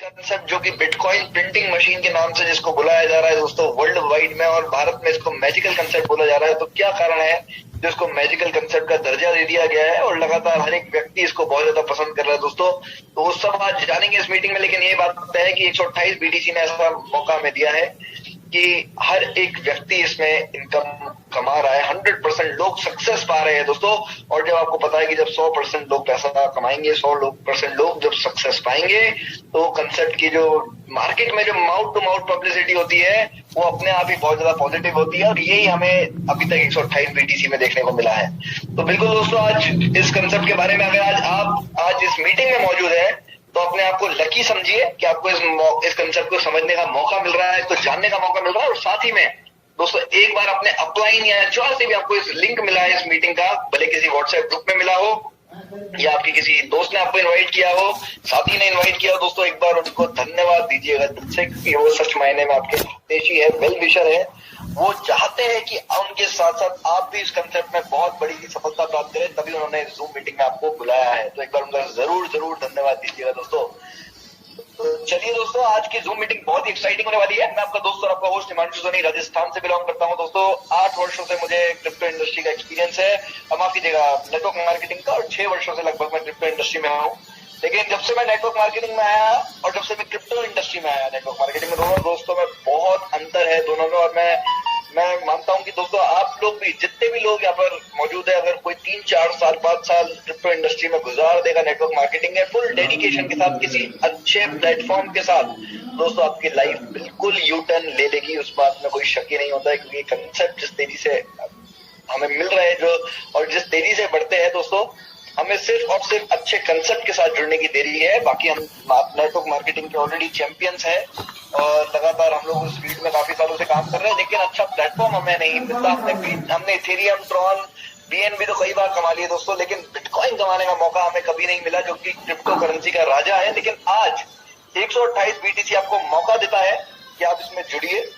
Concept जो कि bitcoin printing machine के नाम से जिसको बुलाया जा रहा है दोस्तों वर्ल्ड वाइड में, और भारत में इसको मैजिकल कंसेप्ट बोला जा रहा है। तो क्या कारण है जो इसको मैजिकल कंसेप्ट का दर्जा दे दिया गया है और लगातार हर एक व्यक्ति इसको बहुत ज्यादा पसंद कर रहा है दोस्तों? तो वो सब आज जानेंगे इस मीटिंग में। लेकिन ये बात है कि 128 बीटीसी ने ऐसा मौका हमें दिया है कि हर एक व्यक्ति इसमें इनकम कमा रहा है, 100% लोग सक्सेस पा रहे हैं दोस्तों। और जब आपको पता है कि जब 100% लोग पैसा कमाएंगे, 100% लोग जब सक्सेस पाएंगे, तो कंसेप्ट की जो मार्केट में जो माउथ टू माउथ पब्लिसिटी होती है वो अपने आप ही बहुत ज्यादा पॉजिटिव होती है। और यही हमें अभी तक 128 बीटीसी में देखने को मिला है। तो बिल्कुल दोस्तों, आज इस कंसेप्ट के बारे में अगर आज इस मीटिंग में मौजूद है तो अपने आप को लकी समझिए कि आपको इस कंसेप्ट को समझने का मौका मिल रहा है, इसको जानने का मौका मिल रहा है। और साथ ही में दोस्तों एक बार अपने अपलाइन या जहां से भी आपको इस लिंक मिला है इस मीटिंग का, भले किसी व्हाट्सएप ग्रुप में मिला हो या आपके किसी दोस्त ने आपको इनवाइट किया हो, साथी ने इनवाइट किया हो, दोस्तों एक बार उनको धन्यवाद दीजिएगा दिल से, कि वो सच मायने में आपके हितैषी है, वेल विशर है। वो चाहते हैं कि उनके साथ साथ आप भी इस कंसेप्ट में बहुत बड़ी सफलता प्राप्त करें, तभी उन्होंने जूम मीटिंग में आपको बुलाया है। तो एक बार उनका जरूर धन्यवाद दीजिएगा दोस्तों। तो चलिए दोस्तों, आज की जूम मीटिंग बहुत ही एक्साइटिंग होने वाली है। मैं आपका दोस्त और आपका होस्ट हिमांशु सोनी राजस्थान से बिलोंग करता हूं दोस्तों। 8 वर्षों से मुझे क्रिप्टो इंडस्ट्री का एक्सपीरियंस है, माफ कीजिएगा नेटवर्क मार्केटिंग का, और 6 वर्षों से लगभग मैं क्रिप्टो इंडस्ट्री में हूँ। लेकिन जब से मैं नेटवर्क मार्केटिंग में आया और जब से मैं क्रिप्टो इंडस्ट्री में आया, नेटवर्क मार्केटिंग में, दोनों दोस्तों में बहुत अंतर है दोनों में। और मैं मानता हूं कि दोस्तों आप लोग भी, जितने भी लोग यहाँ पर मौजूद है, अगर कोई 3, 4 साल, 5 साल क्रिप्टो इंडस्ट्री में गुजार देगा नेटवर्क मार्केटिंग में फुल डेडिकेशन के साथ, किसी अच्छे प्लेटफॉर्म के साथ, दोस्तों आपकी लाइफ बिल्कुल यू टर्न ले लेगी, उस बात में कोई शक ही नहीं होता है। क्योंकि कंसेप्ट जिस तेजी से हमें मिल रहे हैं जो, और जिस तेजी से बढ़ते हैं दोस्तों, हमें सिर्फ और सिर्फ अच्छे कंसेप्ट के साथ जुड़ने की देरी है। बाकी हम नेटवर्क मार्केटिंग के ऑलरेडी चैंपियंस हैं और लगातार हम लोग उस फील्ड में काफी सालों से काम कर रहे हैं, लेकिन अच्छा प्लेटफॉर्म हमें नहीं मिलता। हमने इथेरियम, ट्रॉन, बीएनबी तो कई बार कमा लिए दोस्तों, लेकिन बिटकॉइन कमाने का मौका हमें कभी नहीं मिला, जो कि क्रिप्टो करेंसी का राजा है। लेकिन आज 128 बीटीसी आपको मौका देता है कि आप इसमें जुड़िए,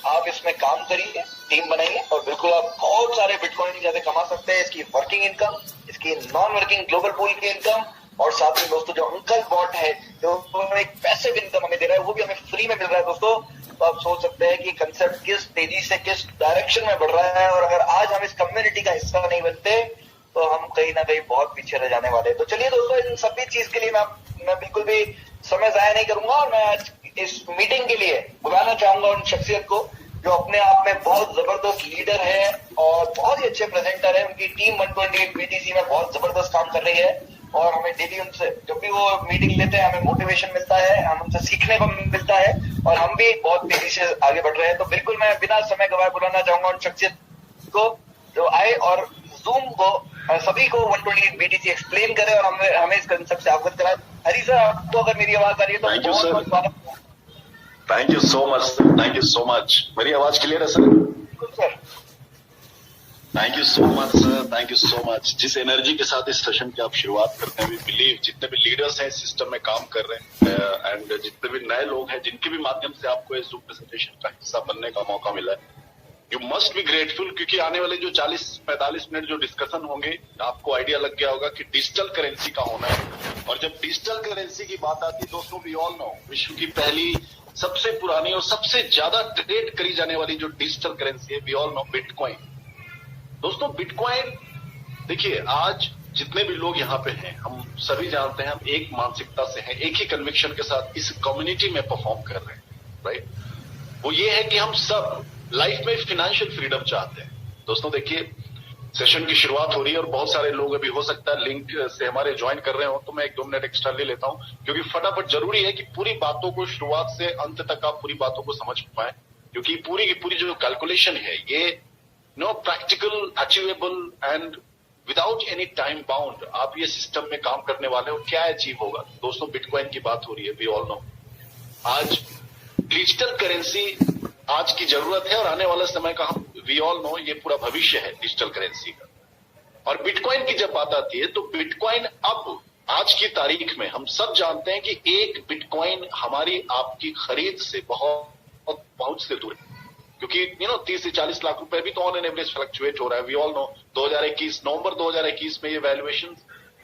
आप इसमें काम करिए, टीम बनाइए, और बिल्कुल आप बहुत सारे बिटकॉइन जैसे कमा सकते हैं। इसकी वर्किंग इनकम, इसकी नॉन वर्किंग ग्लोबल पूल की इनकम, और साथ में दोस्तों जो अंकल बॉट है जो एक पैसिव इनकम हमें दे रहा है, वो भी हमें फ्री में मिल रहा है दोस्तों। तो आप सोच सकते हैं कि कंसेप्ट किस तेजी से किस डायरेक्शन में बढ़ रहा है, और अगर आज हम इस कम्युनिटी का हिस्सा नहीं बनते तो हम कहीं ना कहीं बहुत पीछे रह जाने वाले हैं। तो चलिए दोस्तों, इन सभी चीज के लिए मैं बिल्कुल भी समय जाया नहीं करूंगा, और मैं आज इस मीटिंग के लिए बुलाना चाहूंगा उन शख्सियत को जो अपने आप में बहुत जबरदस्त लीडर है और बहुत ही अच्छे प्रेजेंटर है। उनकी टीम 128 बीटीसी में बहुत जबरदस्त काम कर रही है, और हमें डेली उनसे, जब भी वो मीटिंग लेते हैं, हमें मोटिवेशन मिलता है, हम उनसे सीखने को मिलता है, और हम भी बहुत तेजी से आगे बढ़ रहे हैं। तो बिल्कुल मैं बिना समय गवाए बुलाना चाहूंगा उन शख्सियत को जो आए और जूम को सभी को 128 बीटीसी एक्सप्लेन करे और हमें इस कंसेप्ट से अवगत कराए। हरी सर, आपको अगर मेरी आवाज आ रही है तो बहुत स्वागत। Thank you so much sir, thank you so much. मेरी आवाज क्लियर है सर? बिल्कुल sir. Thank you so much sir, thank you so much. जिस एनर्जी के साथ इस सेशन की आप शुरुआत करते हैं, वी बिलीव जितने भी लीडर्स हैं सिस्टम में काम कर रहे हैं, एंड जितने भी नए लोग हैं जिनके भी माध्यम से आपको इस जूम प्रेजेंटेशन का हिस्सा बनने का मौका मिला है, यू मस्ट बी ग्रेटफुल। क्योंकि आने वाले जो 40-45 मिनट जो डिस्कशन होंगे, आपको आइडिया लग गया होगा कि डिजिटल करेंसी का होना है। और जब डिजिटल करेंसी की बात आती है दोस्तों, वी ऑल नो विश्व की पहली, सबसे पुरानी और सबसे ज्यादा ट्रेड करी जाने वाली जो डिजिटल करेंसी है, वी ऑल नो बिटकॉइन। दोस्तों बिटकॉइन, देखिए आज जितने भी लोग यहाँ पे हैं, हम सभी जानते हैं, हम एक मानसिकता से हैं, एक ही कन्विक्शन के साथ इस कम्युनिटी में परफॉर्म कर रहे हैं, राइट। वो ये है कि हम सब लाइफ में फाइनेंशियल फ्रीडम चाहते हैं। दोस्तों देखिए, सेशन की शुरुआत हो रही है और बहुत सारे लोग अभी हो सकता है लिंक से हमारे ज्वाइन कर रहे हो, तो मैं 1-2 मिनट एक्स्ट्रा ले लेता हूं, क्योंकि फटाफट जरूरी है कि पूरी बातों को शुरुआत से अंत तक आप पूरी बातों को समझ पाए। क्योंकि पूरी की पूरी जो कैलकुलेशन है, ये practical, achievable and without any time bound आप ये सिस्टम में काम करने वाले हो, क्या अचीव होगा। दोस्तों बिटकॉइन की बात हो रही है, वी ऑल नो आज डिजिटल करेंसी आज की जरूरत है, और आने वाला समय का हम वी ऑल नो ये पूरा भविष्य है डिजिटल करेंसी का। और बिटकॉइन की जब बात आती है तो बिटकॉइन अब आज की तारीख में हम सब जानते हैं कि एक बिटकॉइन हमारी आपकी खरीद से बहुत पहुंच से दूर है। क्योंकि 30 से 40 लाख रुपए भी तो ऑन एन एवरेज फ्लक्चुएट हो रहा है। वी ऑल नो 2021 नवंबर 2021 में ये वैल्यूएशन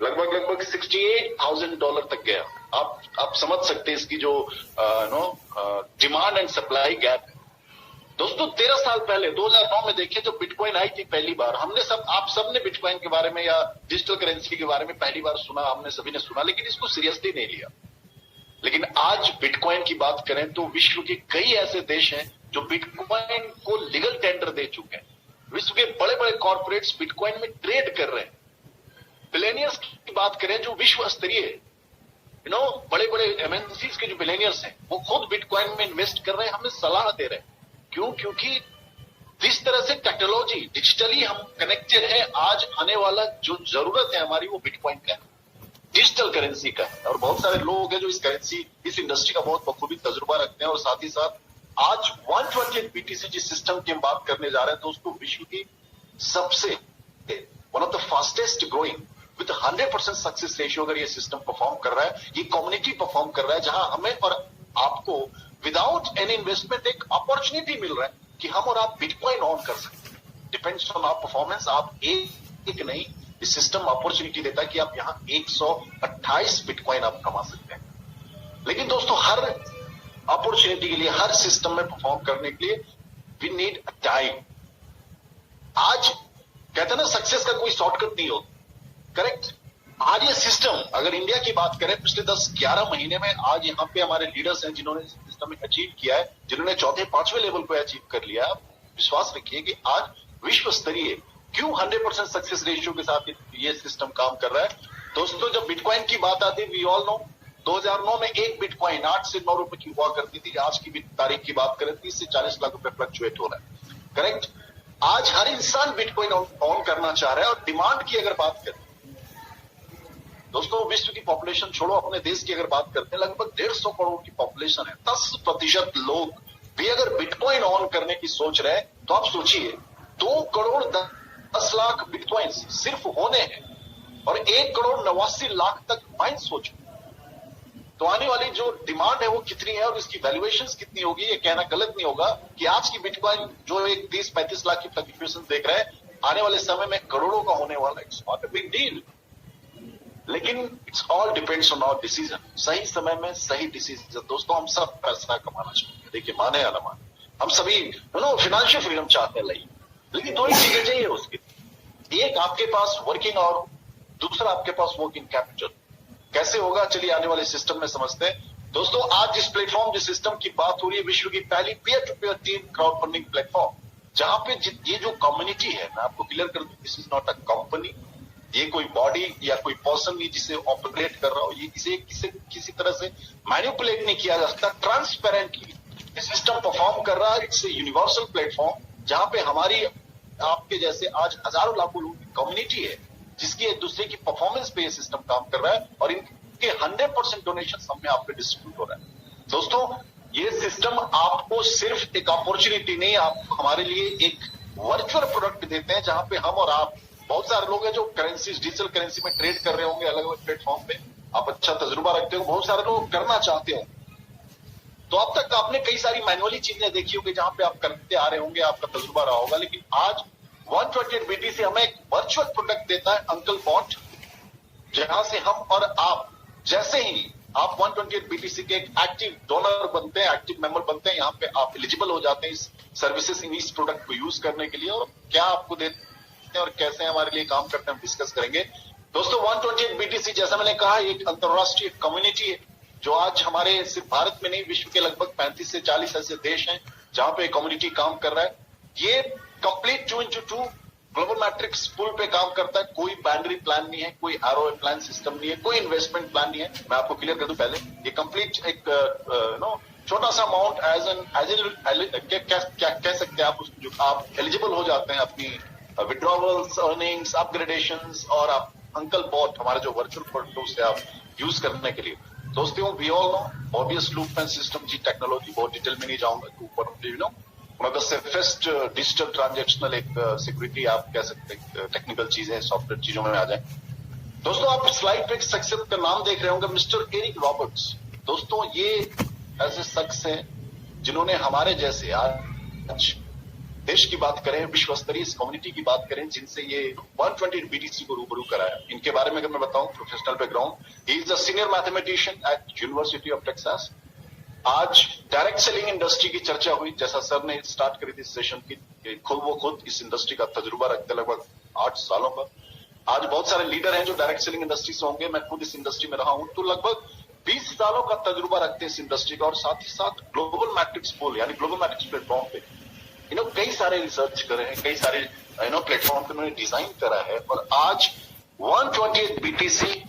लगभग $68,000 तक गया। आप समझ सकते हैं इसकी जो डिमांड एंड सप्लाई गैप है। दोस्तों 13 साल पहले 2009 में देखिए जब बिटकॉइन आई थी पहली बार, आप सबने बिटकॉइन के बारे में या डिजिटल करेंसी के बारे में पहली बार सुना, हमने सभी ने सुना, लेकिन इसको सीरियसली नहीं लिया। लेकिन आज बिटकॉइन की बात करें तो विश्व के कई ऐसे देश हैं जो बिटकॉइन को लीगल टेंडर दे चुके हैं। विश्व के बड़े बड़े कॉर्पोरेट्स बिटकॉइन में ट्रेड कर रहे हैं। बिलियनियर्स की बात करें जो विश्व स्तरीय बड़े बड़े एमएनसीज के जो बिलियनियर्स हैं वो खुद बिटकॉइन में इन्वेस्ट कर रहे हैं, हमें सलाह दे रहे हैं। क्यों? क्योंकि जिस तरह से टेक्नोलॉजी डिजिटली हम कनेक्टेड है, आज आने वाला जो जरूरत है हमारी वो बिटकॉइन का है, डिजिटल करेंसी का है। और बहुत सारे लोग हैं जो इस इंडस्ट्री का बहुत बखूबी तजुर्बा रखते हैं। और साथ ही साथ आज 128 बीटीसी जिस सिस्टम की हम बात करने जा रहे हैं दोस्तों, विश्व की सबसे one of the fastest growing with 100% success ratio अगर ये सिस्टम परफॉर्म कर रहा है, ये कम्युनिटी परफॉर्म कर रहा है, जहां हमें और आपको विदाउट एनी इन्वेस्टमेंट एक अपॉर्चुनिटी मिल रहा है कि हम और आप बिटकॉइन ऑन कर सकते हैं। Depends on our performance. आप एक नहीं, इस सिस्टम अपॉर्चुनिटी देता है कि आप यहां 128 बिटकॉइन आप कमा सकते हैं। लेकिन दोस्तों हर अपॉर्चुनिटी के लिए, हर सिस्टम में परफॉर्म करने के लिए वी नीड टाइम। आज कहते हैं ना सक्सेस का कोई शॉर्टकट नहीं होता, करेक्ट? आज ये सिस्टम अगर इंडिया की बात करें पिछले 10-11 महीने में, आज यहाँ पे हमारे लीडर्स हैं जिन्होंने सिस्टम में अचीव किया है, जिन्होंने 4थे-5वें लेवल पे अचीव कर लिया। आप विश्वास रखिए कि आज विश्व स्तरीय क्यों 100% सक्सेस रेशियो के साथ ये सिस्टम काम कर रहा है। दोस्तों जब बिटकॉइन की बात आती है, वी ऑल नो 2009 में एक बिटकॉइन 8 से 9 रुपए की हुआ करती थी। आज की तारीख की बात करें 30 से 40 लाख रुपए फ्लक्चुएट हो रहा है, करेक्ट? आज हर इंसान बिटकॉइन ऑन करना चाह रहा है। और डिमांड की अगर बात करें दोस्तों, विश्व की पॉपुलेशन छोड़ो, अपने देश की अगर बात करते हैं लगभग 150 करोड़ की पॉपुलेशन है। 10% लोग भी अगर बिटकॉइन ऑन करने की सोच रहे हैं तो आप सोचिए 2 करोड़ 10 लाख बिटकॉइन सिर्फ होने हैं और 1 करोड़ 89 लाख तक माइन सोचो तो आने वाली जो डिमांड है वो कितनी है और इसकी वैल्यूएशन कितनी होगी। ये कहना गलत नहीं होगा कि आज की बिटकॉइन जो एक 30-35 लाख की फ्लक्चुएशन देख रहे हैं, आने वाले समय में करोड़ों का होने वाला है। It's not a big deal, लेकिन it's all depends on our decision. सही समय में सही डिसीजन। दोस्तों हम सब पैसा कमाना चाहते हैं, देखिए माने या ना माने, हम सभी फाइनेंशियल फ्रीडम चाहते हैं, लेकिन 2 ही चीजें चाहिए उसकी। एक आपके पास वर्किंग और दूसरा आपके पास वर्किंग कैपिटल। कैसे होगा चलिए आने वाले सिस्टम में समझते हैं। दोस्तों आज जिस प्लेटफॉर्म, जिस सिस्टम की बात हो रही है, विश्व की पहली peer to peer team crowd funding platform, जहां पे ये जो कम्युनिटी है, मैं आपको क्लियर कर दूं, this is not a company, ये कोई बॉडी या कोई पर्सन नहीं जिसे ऑपरेट कर रहा हो, ये किसी तरह से मैनिपुलेट नहीं किया जा सकता। ट्रांसपेरेंटली ये सिस्टम परफॉर्म कर रहा है। इट्स ए यूनिवर्सल प्लेटफॉर्म जहां पे हमारी आपके जैसे आज हजारों लाखों लोगों की कम्युनिटी है जिसकी एक दूसरे की परफॉर्मेंस पे ये सिस्टम काम कर रहा है और इनके 100% डोनेशन हम में आप पे डिस्ट्रीब्यूट हो रहा है। दोस्तों ये सिस्टम आपको सिर्फ एक अपॉर्चुनिटी नहीं, आप हमारे लिए एक वर्चुअल प्रोडक्ट देते हैं जहां पे हम और आप, बहुत सारे लोग हैं जो करेंसीज, डिजिटल करेंसी में ट्रेड कर रहे होंगे अलग अलग प्लेटफॉर्म पे, आप अच्छा तजुर्बा रखते हो, बहुत सारे लोग करना चाहते हो। तो अब तक आपने कई सारी मैनुअली चीजें देखी होंगी जहां पे आप करते आ रहे होंगे, आपका तजुर्बा रहा होगा, लेकिन आज 128 बीटीसी हमें एक वर्चुअल प्रोडक्ट देता है अंकल बॉट, जहां से हम और आप, जैसे ही आप 128 बीटीसी के एक एक्टिव डोनर बनते हैं, एक्टिव मेंबर बनते हैं, यहाँ पे आप एलिजिबल हो जाते हैं इस सर्विसेज, इस प्रोडक्ट को यूज करने के लिए। और क्या आपको देते हैं और कैसे हमारे लिए काम करते हैं हम डिस्कस करेंगे। दोस्तों 128 बीटीसी जैसा मैंने कहा एक अंतरराष्ट्रीय कम्युनिटी है जो आज हमारे सिर्फ भारत में नहीं, विश्व के लगभग 35 से 40 ऐसे देश हैं जहां पे कम्युनिटी काम कर रहा है। ये कंप्लीट 2x2 ग्लोबल मैट्रिक्स पुल पे काम करता है। कोई बाइनरी प्लान नहीं है, कोई आरओए प्लान सिस्टम नहीं है, कोई इन्वेस्टमेंट प्लान नहीं है। मैं आपको क्लियर कर दूं पहले, ये कंप्लीट एक छोटा सा अमाउंट क्या कह सकते हैं आप, जो आप एलिजिबल हो जाते हैं अपनी विड्रॉवल्स, अर्निंग्स, अपग्रेडेशंस और आप अंकल बॉट हमारे जो वर्चुअल प्रोडक्ट से आप यूज करने के लिए। दोस्तों we all know Mobius loop and system जी टेक्नोलॉजी, बहुत डिटेल में नहीं जाऊंगा, ऊपर one of the safest digital transactional एक सिक्योरिटी आप कह सकते हैं, टेक्निकल चीजें सॉफ्टवेयर चीजों में आ जाए। दोस्तों आप स्लाइड पे एक सक्सेस का नाम देख रहे होंगे, मिस्टर एरिक रॉबर्ट्स। दोस्तों ये ऐसे शख्स हैं जिन्होंने हमारे जैसे आज देश की बात करें, विश्व स्तरीय इस कम्युनिटी की बात करें जिनसे ये 120 बीटीसी को रूबरू कराया, इनके बारे में अगर मैं बताऊं, professional background, he is a senior mathematician at University of Texas. आज डायरेक्ट सेलिंग इंडस्ट्री की चर्चा हुई, जैसा सर ने स्टार्ट करी थी इस सेशन की, खुद इस इंडस्ट्री का तजुर्बा रखते लगभग 8 सालों का। आज बहुत सारे लीडर हैं जो डायरेक्ट सेलिंग इंडस्ट्री से होंगे, मैं खुद इस इंडस्ट्री में रहा हूं, तो लगभग 20 सालों का तजुर्बा रखते हैं इस इंडस्ट्री का, और साथ ही साथ ग्लोबल मैट्रिक्स पोल यानी ग्लोबल मैट्रिक्स प्लेटफॉर्म पे कई सारे रिसर्च करे हैं, कई सारे प्लेटफॉर्म पे उन्होंने डिजाइन करा है, और आज 128 बीटीसी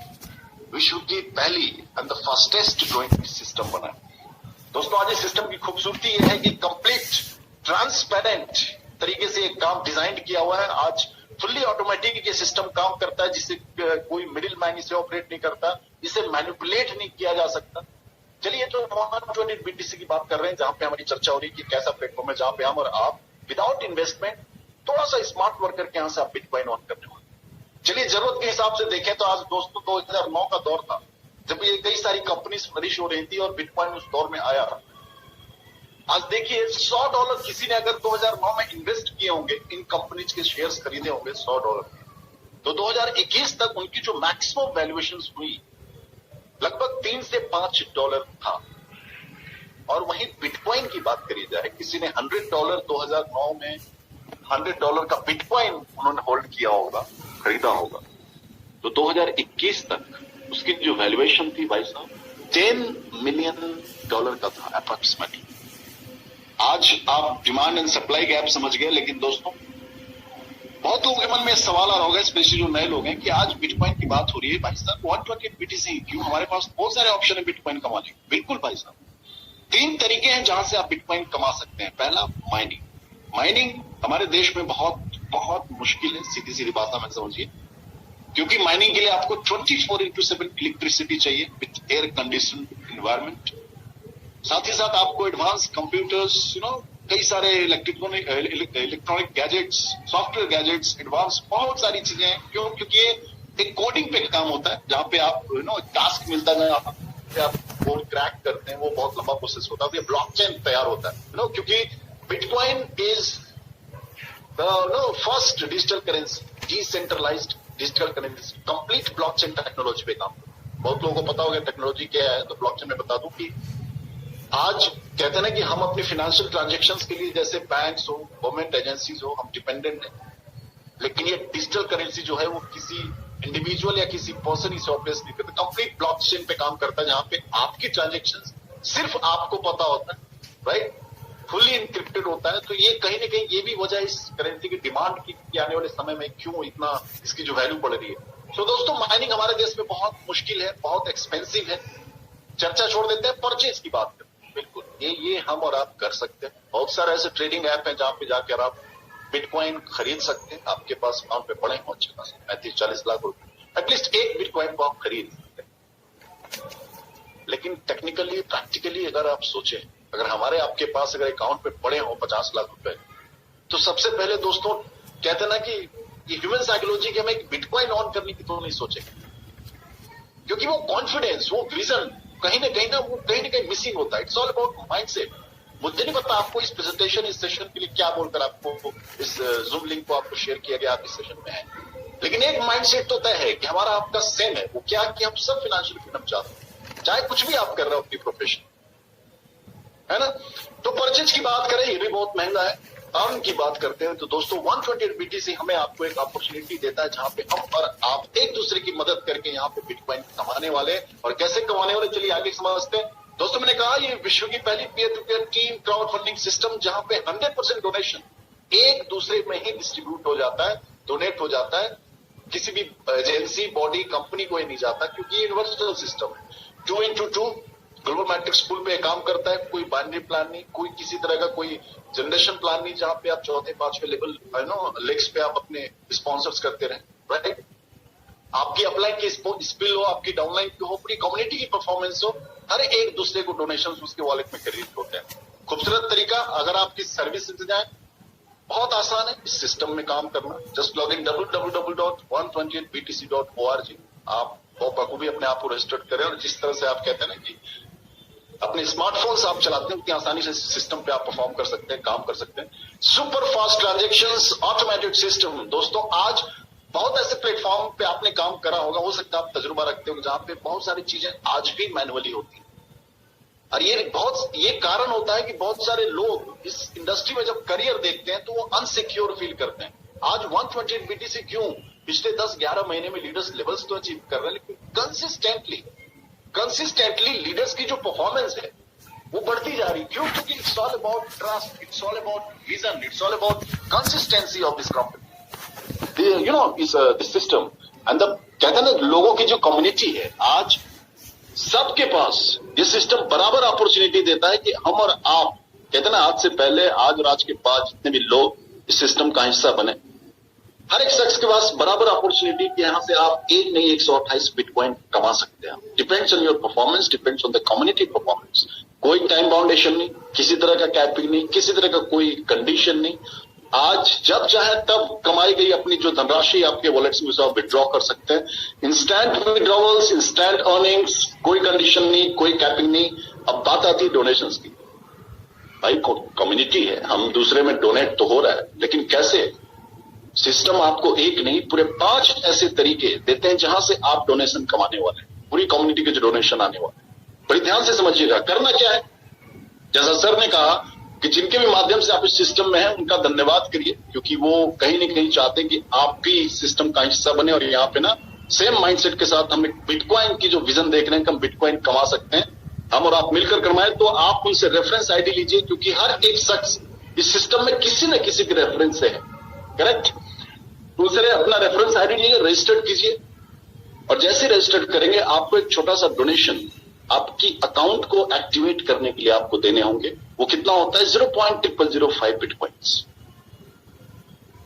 विश्व की पहली and the fastest growing system बना है। दोस्तों, आज इस सिस्टम की खूबसूरती यह है कि कंप्लीट ट्रांसपेरेंट तरीके से एक काम डिजाइन किया हुआ है। आज फुल्ली ऑटोमेटिक ये सिस्टम काम करता है, जिससे कोई मिडिल मैन इसे ऑपरेट नहीं करता, इसे मैनिपुलेट नहीं किया जा सकता। चलिए, जो 128 बीटीसी की बात कर रहे हैं, जहां पे हमारी चर्चा हो रही है कि कैसा प्लेटफॉर्म है जहां पे हम और आप विदाउट इन्वेस्टमेंट थोड़ा सा स्मार्ट वर्क करके यहां से आप बिटकॉइन ऑन करने वाले। चलिए, जरूरत के हिसाब से देखें तो आज दोस्तों 2009 का दौर था जब ये कई सारी कंपनीज फ्लरिश हो रही थी और बिटकॉइन उस दौर में आया। आज देखिए, $100 किसी ने अगर 2009 में इन्वेस्ट किए होंगे, इन कंपनीज के शेयर्स खरीदे होंगे $100, तो 2021 तक उनकी जो मैक्सिमम वैल्यूएशन हुई लगभग $3 से $5 था। और वहीं बिटकॉइन की बात करी जाए, किसी ने $100 2009 में $100 का बिटकॉइन उन्होंने होल्ड किया होगा, खरीदा होगा, तो 2021 तक उसकी जो वैल्यूएशन थी भाई साहब $10 मिलियन का था अप्रोक्सीमेटली। आज आप डिमांड एंड सप्लाई गैप समझ गए, लेकिन दोस्तों बहुत लोगों के मन में सवाल आ रहा होगा, स्पेशली जो नए लोग हैं, कि आज बिटकॉइन की बात हो रही है, भाई साहब 128 बीटीसी क्यों? हमारे पास बहुत सारे ऑप्शन है बिटकॉइन कमाने के। बिल्कुल भाई साहब, 3 तरीके हैं जहां से आप बिटकॉइन कमा सकते हैं। पहला, माइनिंग हमारे देश में बहुत बहुत मुश्किल है, सीधी सीधी भाषा में समझिए, क्योंकि माइनिंग के लिए आपको 24/7 इलेक्ट्रिसिटी चाहिए विथ एयर कंडीशन एनवायरमेंट। साथ ही साथ आपको एडवांस कंप्यूटर्स, कई सारे electronic gadgets, software gadgets, advance बहुत सारी चीजें हैं। क्यों? क्योंकि ये एक कोडिंग पे काम होता है, जहां पे आप टास्क मिलता है, आप कोड क्रैक करते हैं, वो बहुत लंबा प्रोसेस होता है, तो ये ब्लॉकचेन तैयार होता है, क्योंकि bitcoin is the first digital currency, decentralised digital currency, complete blockchain technology पे काम। बहुत लोगों को पता होगा टेक्नोलॉजी क्या है, तो ब्लॉकचेन में बता दूं कि आज कहते हैं ना कि हम अपने फाइनेंशियल ट्रांजैक्शंस के लिए जैसे बैंक्स हो, गवर्नमेंट एजेंसीज हो, हम डिपेंडेंट हैं, लेकिन ये डिजिटल करेंसी जो है वो किसी इंडिविजुअल या किसी पर्सन ही ऑपरेट नहीं करता, कंप्लीट ब्लॉकचेन पे काम करता है, जहां पे आपकी ट्रांजैक्शंस सिर्फ आपको पता होता है, राइट, फुल्ली इनक्रिप्टेड होता है। तो ये कहीं ना कहीं ये भी वजह इस करेंसी की डिमांड की आने वाले समय में क्यों इतना इसकी जो वैल्यू बढ़ रही है। तो दोस्तों, माइनिंग हमारे देश में बहुत मुश्किल है, बहुत एक्सपेंसिव है। चर्चा छोड़ देते हैं, परचेज की बात करते हैं। बिल्कुल ये हम और आप कर सकते हैं। बहुत सारे ऐसे ट्रेडिंग ऐप हैं जहां पे जाकर आप बिटकॉइन खरीद सकते हैं। आपके पास अकाउंट पे पड़े हो अच्छे खास 35-40 लाख रुपए, एटलीस्ट एक बिटकॉइन को आप खरीद सकते हैं। लेकिन टेक्निकली, प्रैक्टिकली अगर आप सोचें, अगर हमारे आपके पास अगर अकाउंट पे पड़े हो 50 लाख रुपए, तो सबसे पहले दोस्तों कहते हैं ना कि ये ह्यूमन साइकोलॉजी की, हमें एक बिटकॉइन ऑन करने की तो नहीं सोचेंगे, क्योंकि वो कॉन्फिडेंस, वो विजन कहीं ना कहीं मिसिंग होता है। It's all about mindset. मुझे नहीं पता आपको इस प्रेजेंटेशन, इस सेशन के लिए क्या बोलकर आपको इस जूम लिंक को आपको शेयर किया गया, आप इस सेशन में है, लेकिन एक माइंडसेट तो तय है कि हमारा आपका सेम है। वो क्या कि हम सब फाइनेंशियल फ्रीडम चाहते हैं, चाहे कुछ भी आप कर रहे हो अपनी प्रोफेशन, है ना। तो परचेज की बात करें, ये भी बहुत महंगा है। अर्न की बात करते हैं तो दोस्तों 128 बीटीसी हमें आपको एक अपॉर्चुनिटी देता है, जहां पे हम और आप एक दूसरे की मदद करके यहाँ पे बिटकॉइन कमाने वाले। और कैसे कमाने वाले, चलिए आगे समझते हैं। दोस्तों, मैंने कहा ये विश्व की पहली peer to peer team crowd funding system, जहां पे 100% डोनेशन एक दूसरे में ही डिस्ट्रीब्यूट हो जाता है, डोनेट हो जाता है। किसी भी एजेंसी, बॉडी, कंपनी को नहीं जाता, क्योंकि यूनिवर्सल सिस्टम है। 2x2 ग्लोबल मैट्रिक्स पूल पे काम करता है। कोई बाइनरी प्लान नहीं, कोई किसी तरह का कोई जनरेशन प्लान नहीं, जहां पे आप चौथे पांचवें लेवल लेग्स पे आप अपने स्पॉन्सर्स करते रहे, राइट। आपकी अपलाइन की स्पिल हो, आपकी डाउनलाइन की हो, पूरी कम्युनिटी की परफॉर्मेंस हो, हर एक दूसरे को डोनेशन उसके वॉलेट में क्रेडिट होते हैं। खूबसूरत तरीका, अगर आपकी सर्विस जाए, बहुत आसान है इस सिस्टम में काम करना। Just log in www.128btc.org। आप बहुत बखूबी अपने आप को रजिस्टर करें, और जिस तरह से आप कहते हैं ना कि अपने स्मार्टफोन से आप चलाते हैं, उतनी आसानी से सिस्टम पे आप परफॉर्म कर सकते हैं, काम कर सकते हैं। Super fast transactions, automated system. दोस्तों आज बहुत ऐसे प्लेटफॉर्म पे आपने काम करा होगा, हो सकता है आप तजुर्बा रखते हो, जहां पे बहुत सारी चीजें आज भी मैनुअली होती हैं। और ये कारण होता है कि बहुत सारे लोग इस इंडस्ट्री में जब करियर देखते हैं तो वो अनसिक्योर फील करते हैं। आज 128 BTC क्यों? पिछले 10-11 महीने में लीडर्स लेवल्स तो अचीव कर रहे हैं, लेकिन कंसिस्टेंटली लीडर्स की जो परफॉर्मेंस है वो बढ़ती जा रही। क्यों? क्योंकि it's all about trust, it's all about vision, it's all about consistency of this company, you know, this system and the, कहते हैं ना, लोगों की जो कम्युनिटी है, आज सबके पास ये सिस्टम बराबर अपॉर्चुनिटी देता है कि हम और आप, कहते हैं ना, आज से पहले, आज और आज के बाद जितने भी लोग इस सिस्टम का हिस्सा बने, हर एक शख्स के पास बराबर अपॉर्चुनिटी कि यहां से आप एक नहीं 128 बिटकॉइन कमा सकते हैं। Depends on your performance, depends on the community performance. कोई टाइम बाउंडेशन नहीं, किसी तरह का कैपिंग नहीं, किसी तरह का कोई कंडीशन नहीं। आज जब चाहे तब कमाई गई अपनी जो धनराशि आपके वॉलेट्स में आप विड्रॉ कर सकते हैं। इंस्टेंट विड्रॉवल्स, इंस्टेंट अर्निंग्स, कोई कंडीशन नहीं, कोई कैपिंग नहीं। अब बात आती है डोनेशंस की। भाई कम्युनिटी है, हम दूसरे में डोनेट तो हो रहा है, लेकिन कैसे? सिस्टम आपको एक नहीं पूरे 5 ऐसे तरीके देते हैं जहां से आप डोनेशन कमाने वाले हैं, पूरी कम्युनिटी के जो डोनेशन आने वाले हैं। बड़ी ध्यान से समझिएगा। करना क्या है, जैसा सर ने कहा कि जिनके भी माध्यम से आप इस सिस्टम में हैं उनका धन्यवाद करिए, क्योंकि वो कहीं न कहीं चाहते हैं कि आप भी इस सिस्टम का हिस्सा बने। और यहाँ पे ना सेम माइंडसेट के साथ हम एक बिटकॉइन की जो विजन देख रहे हैं कि हम बिटकॉइन कमा सकते हैं, हम और आप मिलकर कमाए, तो आप उनसे रेफरेंस आईडी लीजिए, क्योंकि हर एक शख्स इस सिस्टम में किसी न किसी के रेफरेंस से है। करेक्ट? दूसरे अपना रेफरेंस आईडी लीजिए, रजिस्टर्ड कीजिए, और जैसे रजिस्टर्ड करेंगे आपको एक छोटा सा डोनेशन आपकी अकाउंट को एक्टिवेट करने के लिए आपको देने होंगे। वो कितना होता है? 0.0005 बिटकॉइंस।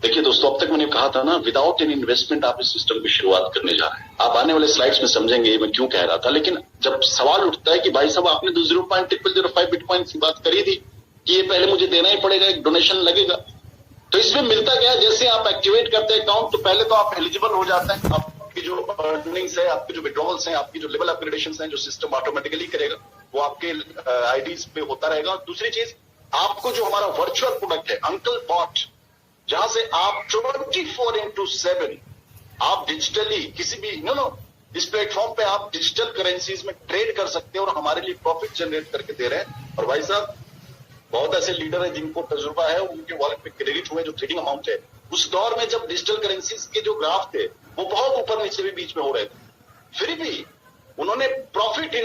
देखिए दोस्तों, अब तक मैंने कहा था ना, विदाउट एनी इन्वेस्टमेंट आप इस सिस्टम की शुरुआत करने जा रहे हैं। आप आने वाले स्लाइड्स में समझेंगे मैं क्यों कह रहा था। लेकिन जब सवाल उठता है कि भाई साहब आपने तो 0.0005 बिटकॉइन की बात करी थी कि ये पहले मुझे देना ही पड़ेगा, एक डोनेशन लगेगा, तो इसमें मिलता क्या है? जैसे आप एक्टिवेट करते हैं अकाउंट, तो पहले तो आप एलिजिबल हो जाते हैं। आपकी जो अर्निंग्स है, आपके जो विड्रॉल्स हैं, आपकी जो लेवल अपग्रेडेशन हैं, जो सिस्टम ऑटोमेटिकली करेगा, वो आपके आईडीज पे होता रहेगा। और दूसरी चीज, आपको जो हमारा वर्चुअल प्रोडक्ट है अंकल बॉट, जहां से आप 24/7 आप डिजिटली किसी भी इस प्लेटफॉर्म पे आप डिजिटल करेंसीज में ट्रेड कर सकते हैं और हमारे लिए प्रॉफिट जनरेट करके दे रहे हैं। और भाई साहब, बहुत ऐसे लीडर हैं जिनको तजुर्बा है, उनके वॉलेट में क्रेडिट हुए जो ट्रेडिंग अमाउंट है, उस दौर में जब डिजिटल करेंसीज के जो ग्राफ थे वो बहुत ऊपर नीचे भी बीच में हो रहे थे, फिर भी उन्होंने प्रॉफिट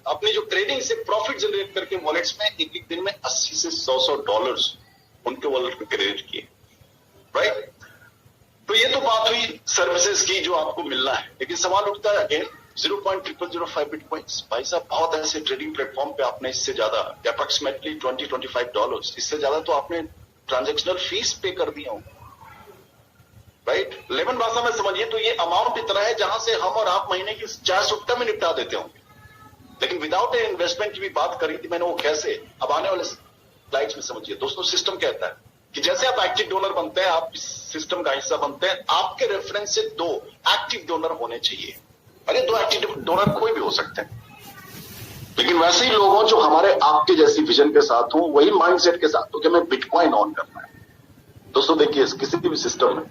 अपनी जो ट्रेडिंग से प्रॉफिट जनरेट करके वॉलेट्स में एक दिन में 80 से 100 डॉलर्स उनके वॉलेट में क्रेडिट किए। राइट? तो ये तो बात हुई सर्विसेज की जो आपको मिलना है, लेकिन सवाल उठता है अगेन 0.0005 बिटकॉइंस। भाई साहब, बहुत ऐसे ट्रेडिंग प्लेटफॉर्म पे आपने इससे ज्यादा अप्रोक्सीमेटली $20-25, इससे ज्यादा तो आपने ट्रांजेक्शनल फीस पे कर दिया होगा। राइट? लेमन भाषा में समझिए तो ये अमाउंट इतना है जहां से हम और आप महीने की 4 सुट्टा में निपटा देते होंगे। लेकिन विदाउट ए इन्वेस्टमेंट की भी बात करी थी मैंने, वो कैसे? अब आने वाले स्लाइड्स में समझिए। दोस्तों, सिस्टम कहता है कि जैसे आप एक्टिव डोनर बनते हैं, आप इस सिस्टम का हिस्सा बनते हैं, आपके रेफरेंस से 2 एक्टिव डोनर होने चाहिए। अरे 2 एक्टिव डोनर कोई भी हो सकते हैं, लेकिन वैसे ही लोग हों जो हमारे आपके जैसी विजन के साथ हो, वही माइंडसेट के साथ हो कि हमें बिटकॉइन ऑन करना है। दोस्तों देखिए, किसी भी सिस्टम में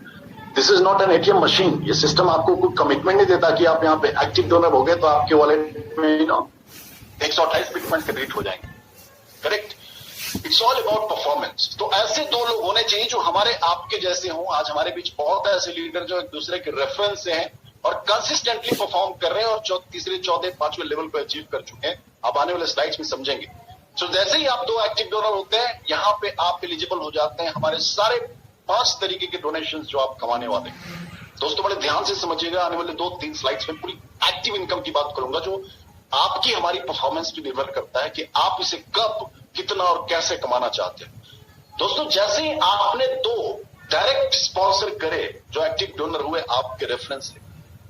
this is not an ATM machine. ये सिस्टम आपको कोई कमिटमेंट नहीं देता कि आप यहाँ पे एक्टिव डोनर हो गए तो आपके वॉलेट में 128 बिटकॉइन क्रेडिट हो जाएंगे। Correct? It's all about performance. तो ऐसे 2 लोग होने चाहिए जो हमारे आपके जैसे हों। आज हमारे बीच बहुत ऐसे लीडर जो एक दूसरे के रेफरेंस से हैं और कंसिस्टेंटली परफॉर्म कर रहे हैं और तीसरे, चौथे, 5वें लेवल को अचीव कर चुके हैं। आप आने वाले स्लाइड्स में समझेंगे। तो जैसे ही आप 2 एक्टिव डोनर होते हैं, यहां पे आप एलिजिबल हो जाते हैं हमारे सारे 5 तरीके के डोनेशन जो आप कमाने वाले हैं। दोस्तों बड़े ध्यान से समझिएगा। आने वाले 2-3 स्लाइड्स में पूरी एक्टिव इनकम की बात करूंगा, जो आपकी हमारी परफॉर्मेंस पे निर्भर करता है कि आप इसे कब, कितना और कैसे कमाना चाहते हैं। दोस्तों, जैसे ही आपने 2 डायरेक्ट स्पॉन्सर करे जो एक्टिव डोनर हुए आपके रेफरेंस से,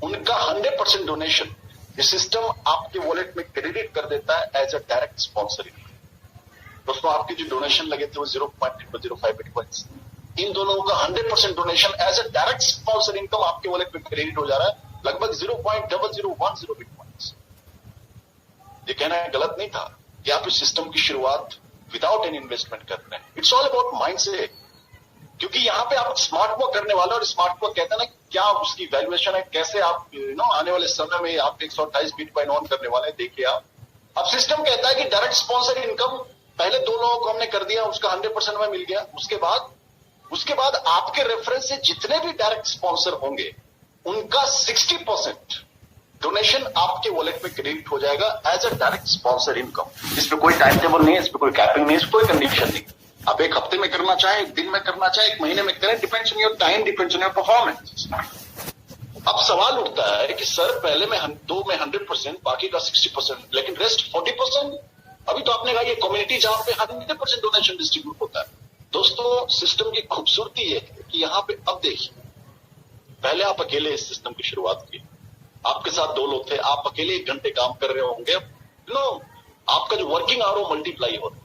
उनका 100% डोनेशन ये सिस्टम आपके वॉलेट में क्रेडिट कर देता है एज अ डायरेक्ट स्पॉन्सर। दोस्तों, आपके जो डोनेशन लगे थे वो 0.0005 बिटकॉइंस, इन दोनों का 100% donation as a direct sponsor income आपके वॉलेट में क्रेडिट हो जा रहा है, लगभग 0.0010 बिटकॉइंस। ये कहना गलत नहीं था कि आप इस सिस्टम की शुरुआत विदाउट एनी इन्वेस्टमेंट कर रहे हैं। It's all about mindset. क्योंकि यहाँ पे आप स्मार्ट वर्क करने वाले और स्मार्ट वर्क कहते हैं ना क्या उसकी वैल्यूएशन है, कैसे आप आने वाले समय में आप 128 बिटकॉइन ऑन करने वाले हैं, देखिए आप। अब सिस्टम कहता है कि डायरेक्ट स्पॉन्सर इनकम पहले 2 लोगों को हमने कर दिया, उसका 100% में मिल गया। उसके बाद आपके रेफरेंस से जितने भी डायरेक्ट स्पॉन्सर होंगे उनका 60% डोनेशन आपके वॉलेट में क्रेडिट हो जाएगा as a direct sponsor income. इसमें कोई टाइम टेबल नहीं है, इसमें कोई कैपिंग नहीं है, कोई कंडीशन नहीं। आप 1 हफ्ते में करना चाहे, 1 दिन में करना चाहे, 1 महीने में करें, depends on your time, depends on your performance. अब सवाल उठता है कि सर पहले में 2 में 100%, बाकी का 60%, लेकिन रेस्ट 40%। अभी तो आपने कहा ये कम्युनिटी जहां पे 100% डोनेशन डिस्ट्रीब्यूट होता है। दोस्तों सिस्टम की खूबसूरती है कि यहां पे अब देखिए, पहले आप अकेले इस सिस्टम की शुरुआत की, आपके साथ 2 लोग थे, आप अकेले 1 घंटे काम कर रहे होंगे, आपका जो वर्किंग आवर वो मल्टीप्लाई हो रहा है।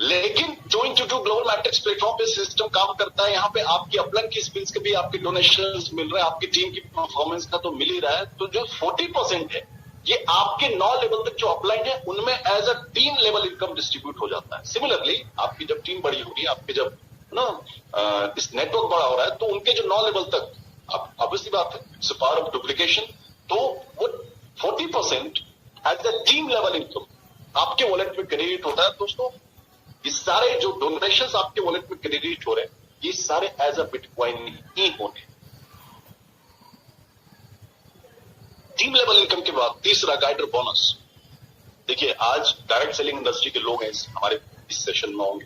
लेकिन join to global matrix platform पे सिस्टम काम करता है। यहाँ पे आपकी अपलाइन की स्किल्स के भी आपके डोनेशंस मिल रहे हैं, आपकी टीम की परफॉर्मेंस का तो मिल ही रहा है। तो जो 40% है ये आपके 9 लेवल तक जो अपलाइन है उनमें as a team level income distribute हो जाता है। सिमिलरली आपकी जब टीम बड़ी होगी, आपके जब इस नेटवर्क बड़ा हो रहा है, तो उनके जो 9 लेवल तक, अब ऑब्वियसली बात है, it's a power of duplication, तो वो 40% as a team level income आपके वॉलेट में क्रेडिट होता है। दोस्तों ये सारे जो डोनेशंस आपके वॉलेट में क्रेडिट हो रहे हैं, ये सारे एज अ बिटकॉइन ही होने। टीम लेवल इनकम के बाद तीसरा गाइडर बोनस। देखिए आज डायरेक्ट सेलिंग इंडस्ट्री के लोग हैं हमारे इस सेशन में होंगे।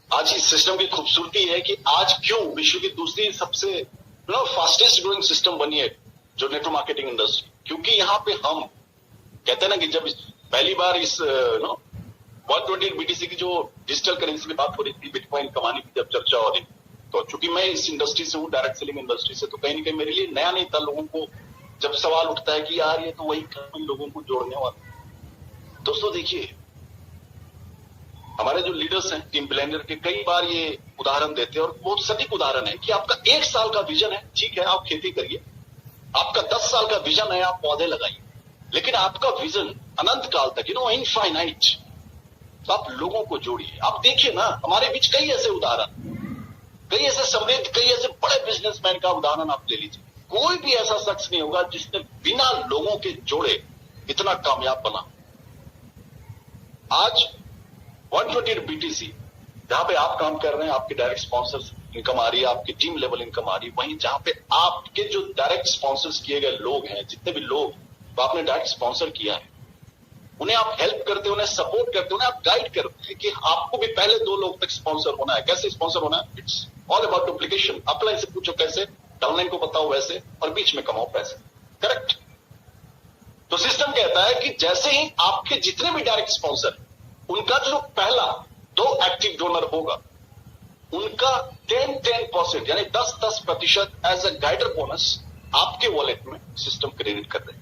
आज इस सिस्टम की खूबसूरती है कि आज क्यों विश्व की दूसरी सबसे फास्टेस्ट ग्रोइंग सिस्टम बनी है जो नेटवर्क मार्केटिंग इंडस्ट्री, क्योंकि यहां पे हम कहते हैं ना कि जब पहली बार इस 128 BTC की जो डिजिटल करेंसी की बात हो रही थी, बिटकॉइन कमाने की जब चर्चा हो रही, तो चूंकि मैं इस इंडस्ट्री से हूं, डायरेक्ट सेलिंग इंडस्ट्री से, तो कहीं ना कहीं मेरे लिए नया नहीं था। लोगों को जब सवाल उठता है कि यार ये तो वही काम लोगों को जोड़ने वाला। दोस्तों देखिए हमारे जो लीडर्स हैं टीम प्लानर के, कई बार ये उदाहरण देते हैं और बहुत सटीक उदाहरण है कि आपका 1 साल का विजन है, ठीक है आप खेती करिए, आपका 10 साल का विजन है, आप पौधे लगाइए, लेकिन आपका विजन अनंत काल तक इनफाइनाइट, तो आप लोगों को जोड़िए। आप देखिए ना हमारे बीच कई ऐसे उदाहरण, कई ऐसे समृद्ध, कई ऐसे बड़े बिजनेसमैन का उदाहरण आप ले लीजिए, कोई भी ऐसा शख्स नहीं होगा जिसने बिना लोगों के जोड़े इतना कामयाब बना। आज 128 BTC जहां पे आप काम कर रहे हैं, आपके डायरेक्ट स्पॉन्सर्स इनकम आ रही है, आपकी टीम लेवल इनकम आ रही है, वहीं जहां पे आपके जो डायरेक्ट स्पॉन्सर्स किए गए लोग हैं, जितने भी लोग तो आपने डायरेक्ट स्पॉन्सर किया है, उन्हें आप हेल्प करते हो, उन्हें सपोर्ट करते हो, उन्हें आप गाइड करते हैं कि आपको भी पहले 2 लोग तक स्पॉन्सर होना है। कैसे स्पॉन्सर होना है? It's all about duplication. Upline से पूछो कैसे, डाउनलाइन को बताओ वैसे, और बीच में कमाओ पैसे। करेक्ट? तो सिस्टम कहता है कि जैसे ही आपके जितने भी डायरेक्ट स्पॉन्सर उनका जो पहला 2 एक्टिव डोनर होगा, उनका 10% यानी 10% एज अ गाइडर बोनस आपके वॉलेट में सिस्टम क्रेडिट कर रहे हैं।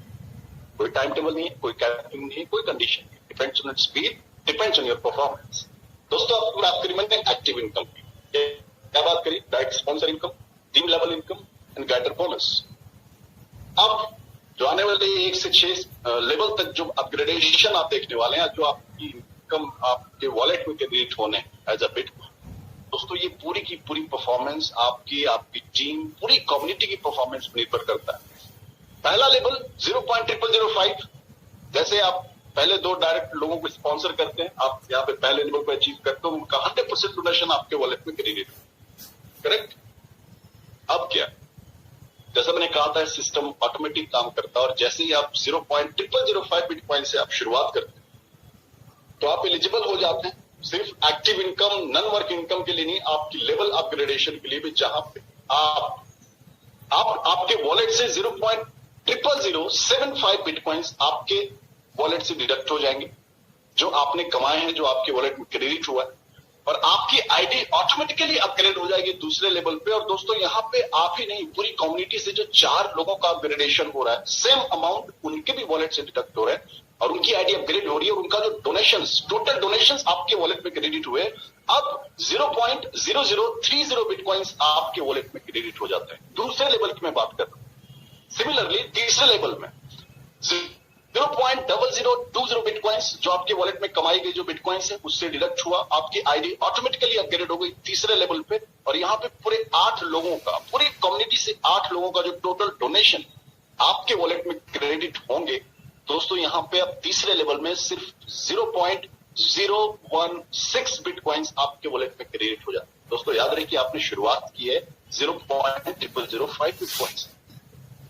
कोई टाइम टेबल नहीं है, कोई कैपिंग नहीं है, कोई कंडीशन नहीं, depends on speed, depends on your performance. दोस्तों आपको बात करी मैंने एक्टिव इनकम की, क्या बात करी? Direct sponsor income, team level income and guider bonus. अब जो आने वाले 1 से 6 लेवल तक जो अपग्रेडेशन आप देखने वाले हैं, जो आपकी इनकम आपके वॉलेट में क्रेडिट होने एज अ बिटकॉइन, दोस्तों ये पूरी की पूरी परफॉर्मेंस आपकी टीम, पूरी कम्युनिटी की परफॉर्मेंस पर निर्भर करता है। पहला लेवल 0.0005, जैसे आप पहले 2 डायरेक्ट लोगों को स्पॉन्सर करते हैं, आप यहाँ पे पहले लेवल को अचीव करते हो, उनका 100% डोनेशन आपके वॉलेट में क्रेडिट। करेक्ट? अब क्या, जैसा मैंने कहा था सिस्टम ऑटोमेटिक काम करता है, और जैसे ही आप 0.0005 बिटकॉइन से आप शुरुआत करते हैं तो आप एलिजिबल हो जाते हैं सिर्फ active income, non work income के लिए नहीं, आपकी लेवल अपग्रेडेशन के लिए भी, जहां पे आपके वॉलेट से 0.0075 बिटकॉइंस आपके वॉलेट से डिडक्ट हो जाएंगे, जो आपने कमाए हैं, जो आपके वॉलेट में क्रेडिट हुआ है, और आपकी आईडी ऑटोमेटिकली अपग्रेड हो जाएगी दूसरे लेवल पे। और दोस्तों यहाँ पे आप ही नहीं, पूरी कम्युनिटी से जो 4 लोगों का अपग्रेडेशन हो रहा है, सेम अमाउंट उनके भी वॉलेट से डिडक्ट हो रहा है, और उनकी आईडी अपग्रेड हो रही है, और उनका जो डोनेशंस, टोटल डोनेशंस आपके वॉलेट में क्रेडिट हुए, अब 0.0030 बिटकॉइंस आपके वॉलेट में क्रेडिट हो जाते हैं। दूसरे लेवल की मैं बात कर रहा हूं। सिमिलरली तीसरे लेवल में 0.0020 बिटकॉइंस जो आपके वॉलेट में कमाई गई जो बिटकॉइंस है उससे डिडक्ट हुआ, आपकी आईडी ऑटोमेटिकली अपग्रेड हो गई तीसरे लेवल पे। और यहाँ पे पूरे 8 लोगों का, पूरी कम्युनिटी से 8 लोगों का जो टोटल डोनेशन आपके वॉलेट में क्रेडिट होंगे दोस्तों, यहाँ पे अब तीसरे लेवल में सिर्फ 0.016 बिटकॉइंस आपके वॉलेट में क्रेडिट हो जाते हैं। दोस्तों याद रखिए आपने शुरुआत की है 0.0005 बिटकॉइंस।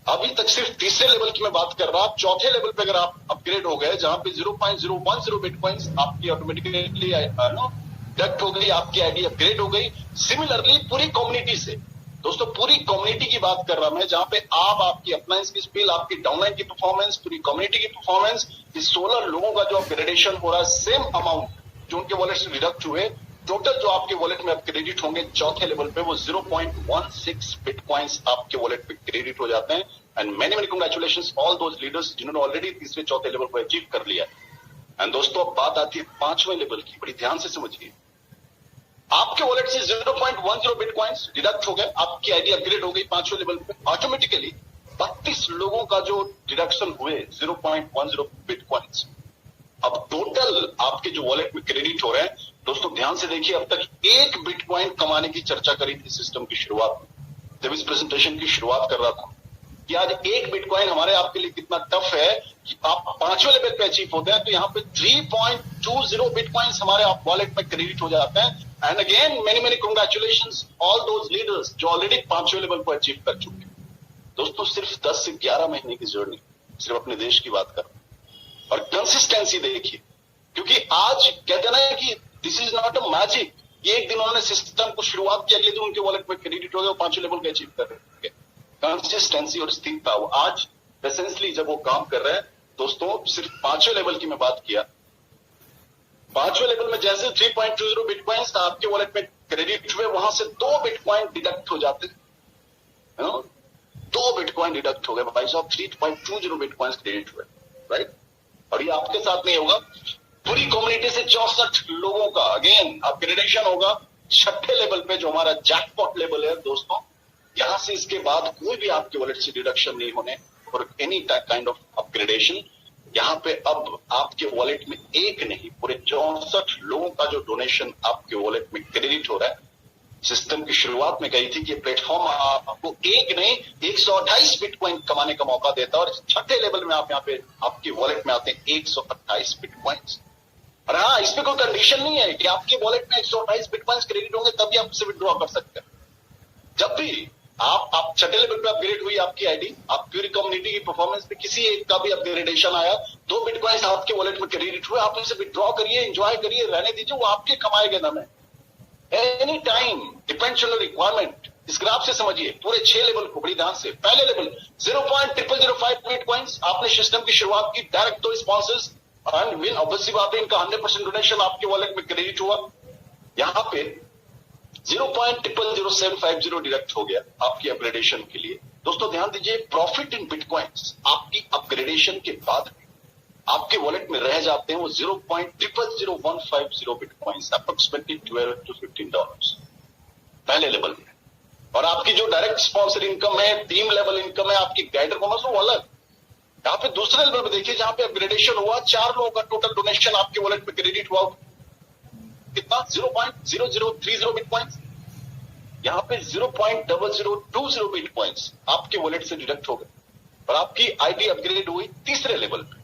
अभी तक सिर्फ तीसरे लेवल की मैं बात कर रहा हूं। चौथे लेवल पे अगर आप अपग्रेड हो गए जहां पे 0.010 बिटकॉइंस आपकी ऑटोमेटिकली डिडक्ट हो गई, आपकी आईडी अपग्रेड हो गई। सिमिलरली पूरी कम्युनिटी से दोस्तों, पूरी कम्युनिटी की बात कर रहा मैं, जहां पे आप आपकी अपलाइंस की स्पिल, आपकी डाउनलाइन की परफॉर्मेंस, पूरी कम्युनिटी की परफॉर्मेंस, इस 16 लोगों का जो अपग्रेडेशन हो रहा है, सेम अमाउंट जो उनके वॉलेट से डिडक्ट हुए, टोटल जो आपके वॉलेट में अब क्रेडिट होंगे चौथे लेवल पे वो 0.16 बिटकॉइंस आपके वॉलेट पे क्रेडिट हो जाते हैं। And many many congratulations all those leaders जिन्होंने ऑलरेडी तीसरे चौथे लेवल को अचीव कर लिया। एंड दोस्तों अब बात आती है 5वें लेवल की, बड़ी ध्यान से समझिए। आपके वॉलेट से 0.10 बिटकॉइंस डिडक्ट हो गए, आपकी आईडी अपग्रेड हो गई 5वें लेवल पे। ऑटोमेटिकली 32 लोगों का जो डिडक्शन हुए 0.10 बिटकॉइंस, अब टोटल आपके जो वॉलेट में क्रेडिट हो रहे हैं दोस्तों, ध्यान से देखिए। अब तक 1 बिटकॉइन कमाने की चर्चा करी थी सिस्टम की शुरुआत में, जब इस प्रेजेंटेशन की शुरुआत कर रहा था कि आज 1 बिटकॉइन हमारे आपके लिए कितना टफ है कि आप 5वें लेवल पे अचीव होते हैं तो यहाँ पे 3.20 बिटकॉइंस हमारे आप वॉलेट में क्रेडिट हो जाते हैं। And again many many congratulations all those leaders जो ऑलरेडी 5वें लेवल पर अचीव कर चुके हैं। दोस्तों सिर्फ 10 से 11 महीने की जर्नी, सिर्फ अपने देश की बात कर रहा हूं। और कंसिस्टेंसी देखिए, क्योंकि आज कहते हैं ना कि this is not a magic, एक दिन उन्होंने सिस्टम को शुरुआत किया, अगले दिन उनके वॉलेट में क्रेडिट हो गया, 5वें लेवल पे अचीव कर रहे हैं। कंसिस्टेंसी और स्थिरता, आज पेशेंसली जब वो काम कर रहे हैं दोस्तों, सिर्फ 5वें लेवल की मैं बात किया, 5वें लेवल में जैसे 3.20 बिटकॉइंस आपके वॉलेट में क्रेडिट हुए, वहां से 2 बिटकॉइन डिडक्ट हो जाते हैं, 2 बिटकॉइन डिडक्ट हो गए भाई साहब, 3.20 बिटकॉइंस क्रेडिट हुए, राइट। और ये आपके साथ नहीं होगा, पूरी कम्युनिटी से 64 लोगों का अगेन अपग्रेडेशन होगा 6ठे लेवल पे, जो हमारा जैकपॉट लेवल है दोस्तों। यहां से इसके बाद कोई भी आपके वॉलेट से डिडक्शन नहीं होने और एनी काइंड ऑफ अपग्रेडेशन। यहाँ पे अब आपके वॉलेट में एक नहीं, पूरे 64 लोगों का जो डोनेशन आपके वॉलेट में क्रेडिट हो रहा है। सिस्टम की शुरुआत में कही थी कि प्लेटफॉर्म आपको एक नहीं 128 बिटकॉइन कमाने का मौका देता है, और 6ठे लेवल में आप यहाँ पे आपके वॉलेट में आते हैं 128 बिटकॉइंस। और हाँ, इसमें कोई कंडीशन नहीं है कि आपके वॉलेट में 128 बिटकॉइंस क्रेडिट होंगे तभी आप उसे विड्रॉ कर सकते हैं। जब भी आप 6ठे लेवल पे अपग्रेड हुई आपकी आईडी, आप पूरी कम्युनिटी की परफॉर्मेंस पे किसी एक का भी अपग्रेडेशन आया, 2 बिटकॉइंस आपके वॉलेट में क्रेडिट हुए, आप उसे विड्रॉ करिए, एंजॉय करिए, रहने दीजिए, वो आपके कमाए गए दम है। Any time depends on requirement. इस ग्राफ से समझिए पूरे 6 लेवल को बड़ी ध्यान से। पहले लेवल 0.0005 बिटकॉइंस, आपने सिस्टम की शुरुआत की, डायरेक्ट तो स्पॉन्सर्स एंड विन, ऑब्वियसली बात है, इनका 100% डोनेशन आपके वॉलेट में क्रेडिट हुआ। यहां पे 0.000750 डिडक्ट हो गया आपकी अपग्रेडेशन के लिए। दोस्तों ध्यान दीजिए, प्रॉफिट इन बिटकॉइंस आपकी अपग्रेडेशन के बाद आपके वॉलेट में रह जाते हैं वो 0.000150 बिटकॉइंस, अप्रोक्सीमेटली $12 to $15 पहले लेवल में। और आपकी जो डायरेक्ट स्पॉन्सर इनकम है, टीम लेवल इनकम है, आपकी गाइडर बोनस, वो अलग। यहाँ पे दूसरे लेवल पे देखिए, जहां पे अपग्रेडेशन हुआ, 4 लोगों का टोटल डोनेशन आपके वॉलेट में क्रेडिट हुआ, कितना 0.0030 बिटकॉइंस। यहां पे 0.0020 बिटकॉइंस आपके वॉलेट से डिडक्ट हो गए और आपकी आईडी अपग्रेड हुई तीसरे लेवल पे,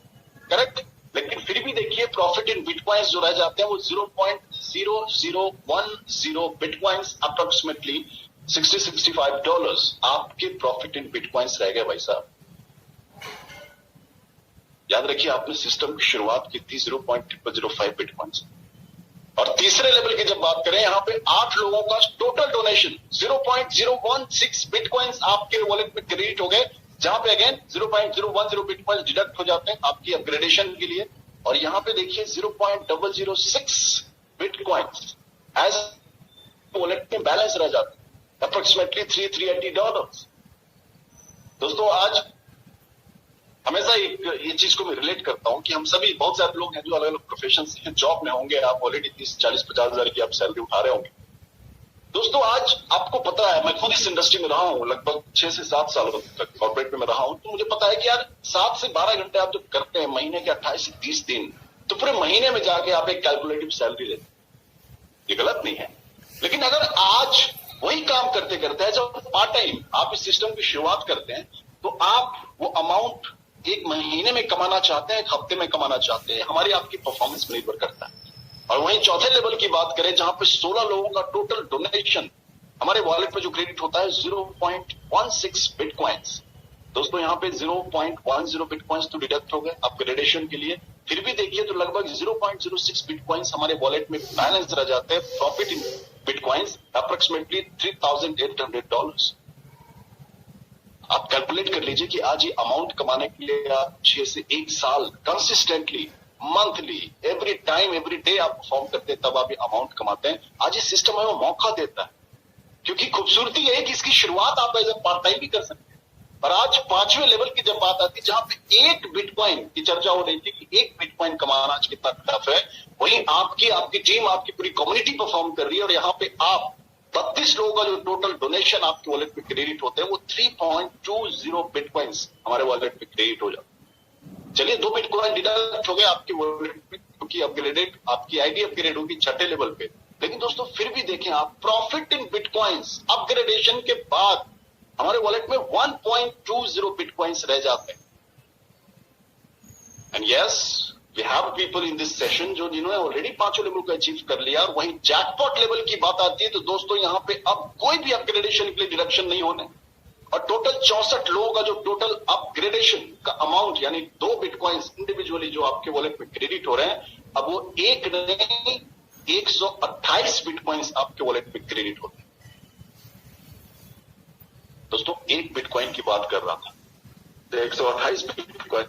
करेक्ट। लेकिन फिर भी देखिए प्रॉफिट इन बिटकॉइंस जो रह जाते हैं वो 0.0010 बिटकॉइंस, अप्रोक्सीमेटली $60-65 आपके प्रॉफिट इन बिटकॉइंस रह गए भाई साहब। याद रखिए आपने सिस्टम की शुरुआत की थी 0.0005 बिटकॉइंस। और तीसरे लेवल की जब बात करें, यहां पे 8 लोगों का टोटल डोनेशन 0.016 बिटकॉइंस आपके वॉलेट में क्रेडिट हो गए, जहां पे अगेन 0.010 बिटकॉइंस डिडक्ट हो जाते हैं आपकी अपग्रेडेशन के लिए। और यहां पे देखिए 0.006 बिटकॉइंस एज वॉलेट में बैलेंस रह जाते हैं, अप्रोक्सीमेटली $380। दोस्तों आज हमेशा ये चीज को मैं रिलेट करता हूं कि हम सभी, बहुत सारे लोग हैं जो अलग अलग प्रोफेशन से जॉब में होंगे, आप ऑलरेडी 30-40-50 हजार की आप सैलरी उठा रहे होंगे, दोस्तों आज आपको पता है, मैं खुद इस इंडस्ट्री में रहा हूं लगभग 6 से 7 साल तक कॉर्पोरेट में रहा हूं, तो मुझे पता है कि यार 7 से 12 घंटे आप जब करते हैं महीने के 28 से 30 दिन, तो पूरे महीने में जाके आप एक कैलकुलेटिव सैलरी लेते हैं। ये गलत नहीं है, लेकिन अगर आज वही काम करते करते जब पार्ट टाइम आप इस सिस्टम की शुरुआत करते हैं, तो आप वो अमाउंट एक महीने में कमाना चाहते हैं, एक हफ्ते में कमाना चाहते हैं, हमारी आपकी परफॉर्मेंस पर निर्भर करता है। और वहीं चौथे लेवल की बात करें, जहां पे 16 लोगों का टोटल डोनेशन हमारे वॉलेट पे जो क्रेडिट होता है 0.16 बिटकॉइंस। दोस्तों यहाँ पे 0.10 बिटकॉइंस तो डिडक्ट हो गए अपग्रेडेशन के लिए, फिर भी देखिए तो लगभग 0.06 बिटकॉइंस हमारे वॉलेट में बैलेंस रह जाते हैं। Profit in bitcoins approximately $3,800। आप कैलकुलेट कर लीजिए कि आज ये अमाउंट कमाने के लिए आप 6 से 1 साल consistently monthly every time every day आप परफॉर्म करते हैं, तब आप ये अमाउंट कमाते हैं। आज ये सिस्टम हमें मौका देता है, क्योंकि खूबसूरती है कि इसकी शुरुआत आप एज ए पार्ट टाइम भी कर सकते हैं। और आज 5वें लेवल की जब बात आती है, जहां पे 1 बिटकॉइन की चर्चा हो रही थी कि 1 बिटकॉइन कमाना आज कितना टफ है, वहीं आपकी टीम, आपकी पूरी कम्युनिटी परफॉर्म कर रही है। और यहाँ पे आप 32 लोगों का जो टोटल डोनेशन आपके वॉलेट में क्रेडिट होते हैं, वो 3.20 बिटकॉइंस हमारे वॉलेट में क्रेडिट हो जाते हैं। चलिए 2 बिटकॉइन डिडक्ट हो गए आपके वॉलेट में, क्योंकि अपग्रेडेड आपकी आईडी अपग्रेड होगी 6ठे लेवल पे। लेकिन दोस्तों फिर भी देखें आप, प्रॉफिट इन बिटकॉइंस अपग्रेडेशन के बाद हमारे वॉलेट में 1.20 बिटकॉइंस रह जाते हैं। And yes, we have people in this session जिन्होंने ऑलरेडी 5 लेवल को अचीव कर लिया। और वहीं जैकपॉट लेवल की बात आती है, तो दोस्तों यहाँ पे अब कोई भी अपग्रेडेशन के लिए डिडक्शन नहीं होने, और टोटल 64 लोगों का जो टोटल अपग्रेडेशन का अमाउंट यानी 2 बिटकॉइंस इंडिविजुअली जो आपके वॉलेट में क्रेडिट हो रहे हैं, अब वो एक नहीं 128 बिटकॉइंस आपके वॉलेट में क्रेडिट होते हैं। दोस्तों 1 बिटकॉइन की बात कर रहा था, तो 128 बिटकॉइन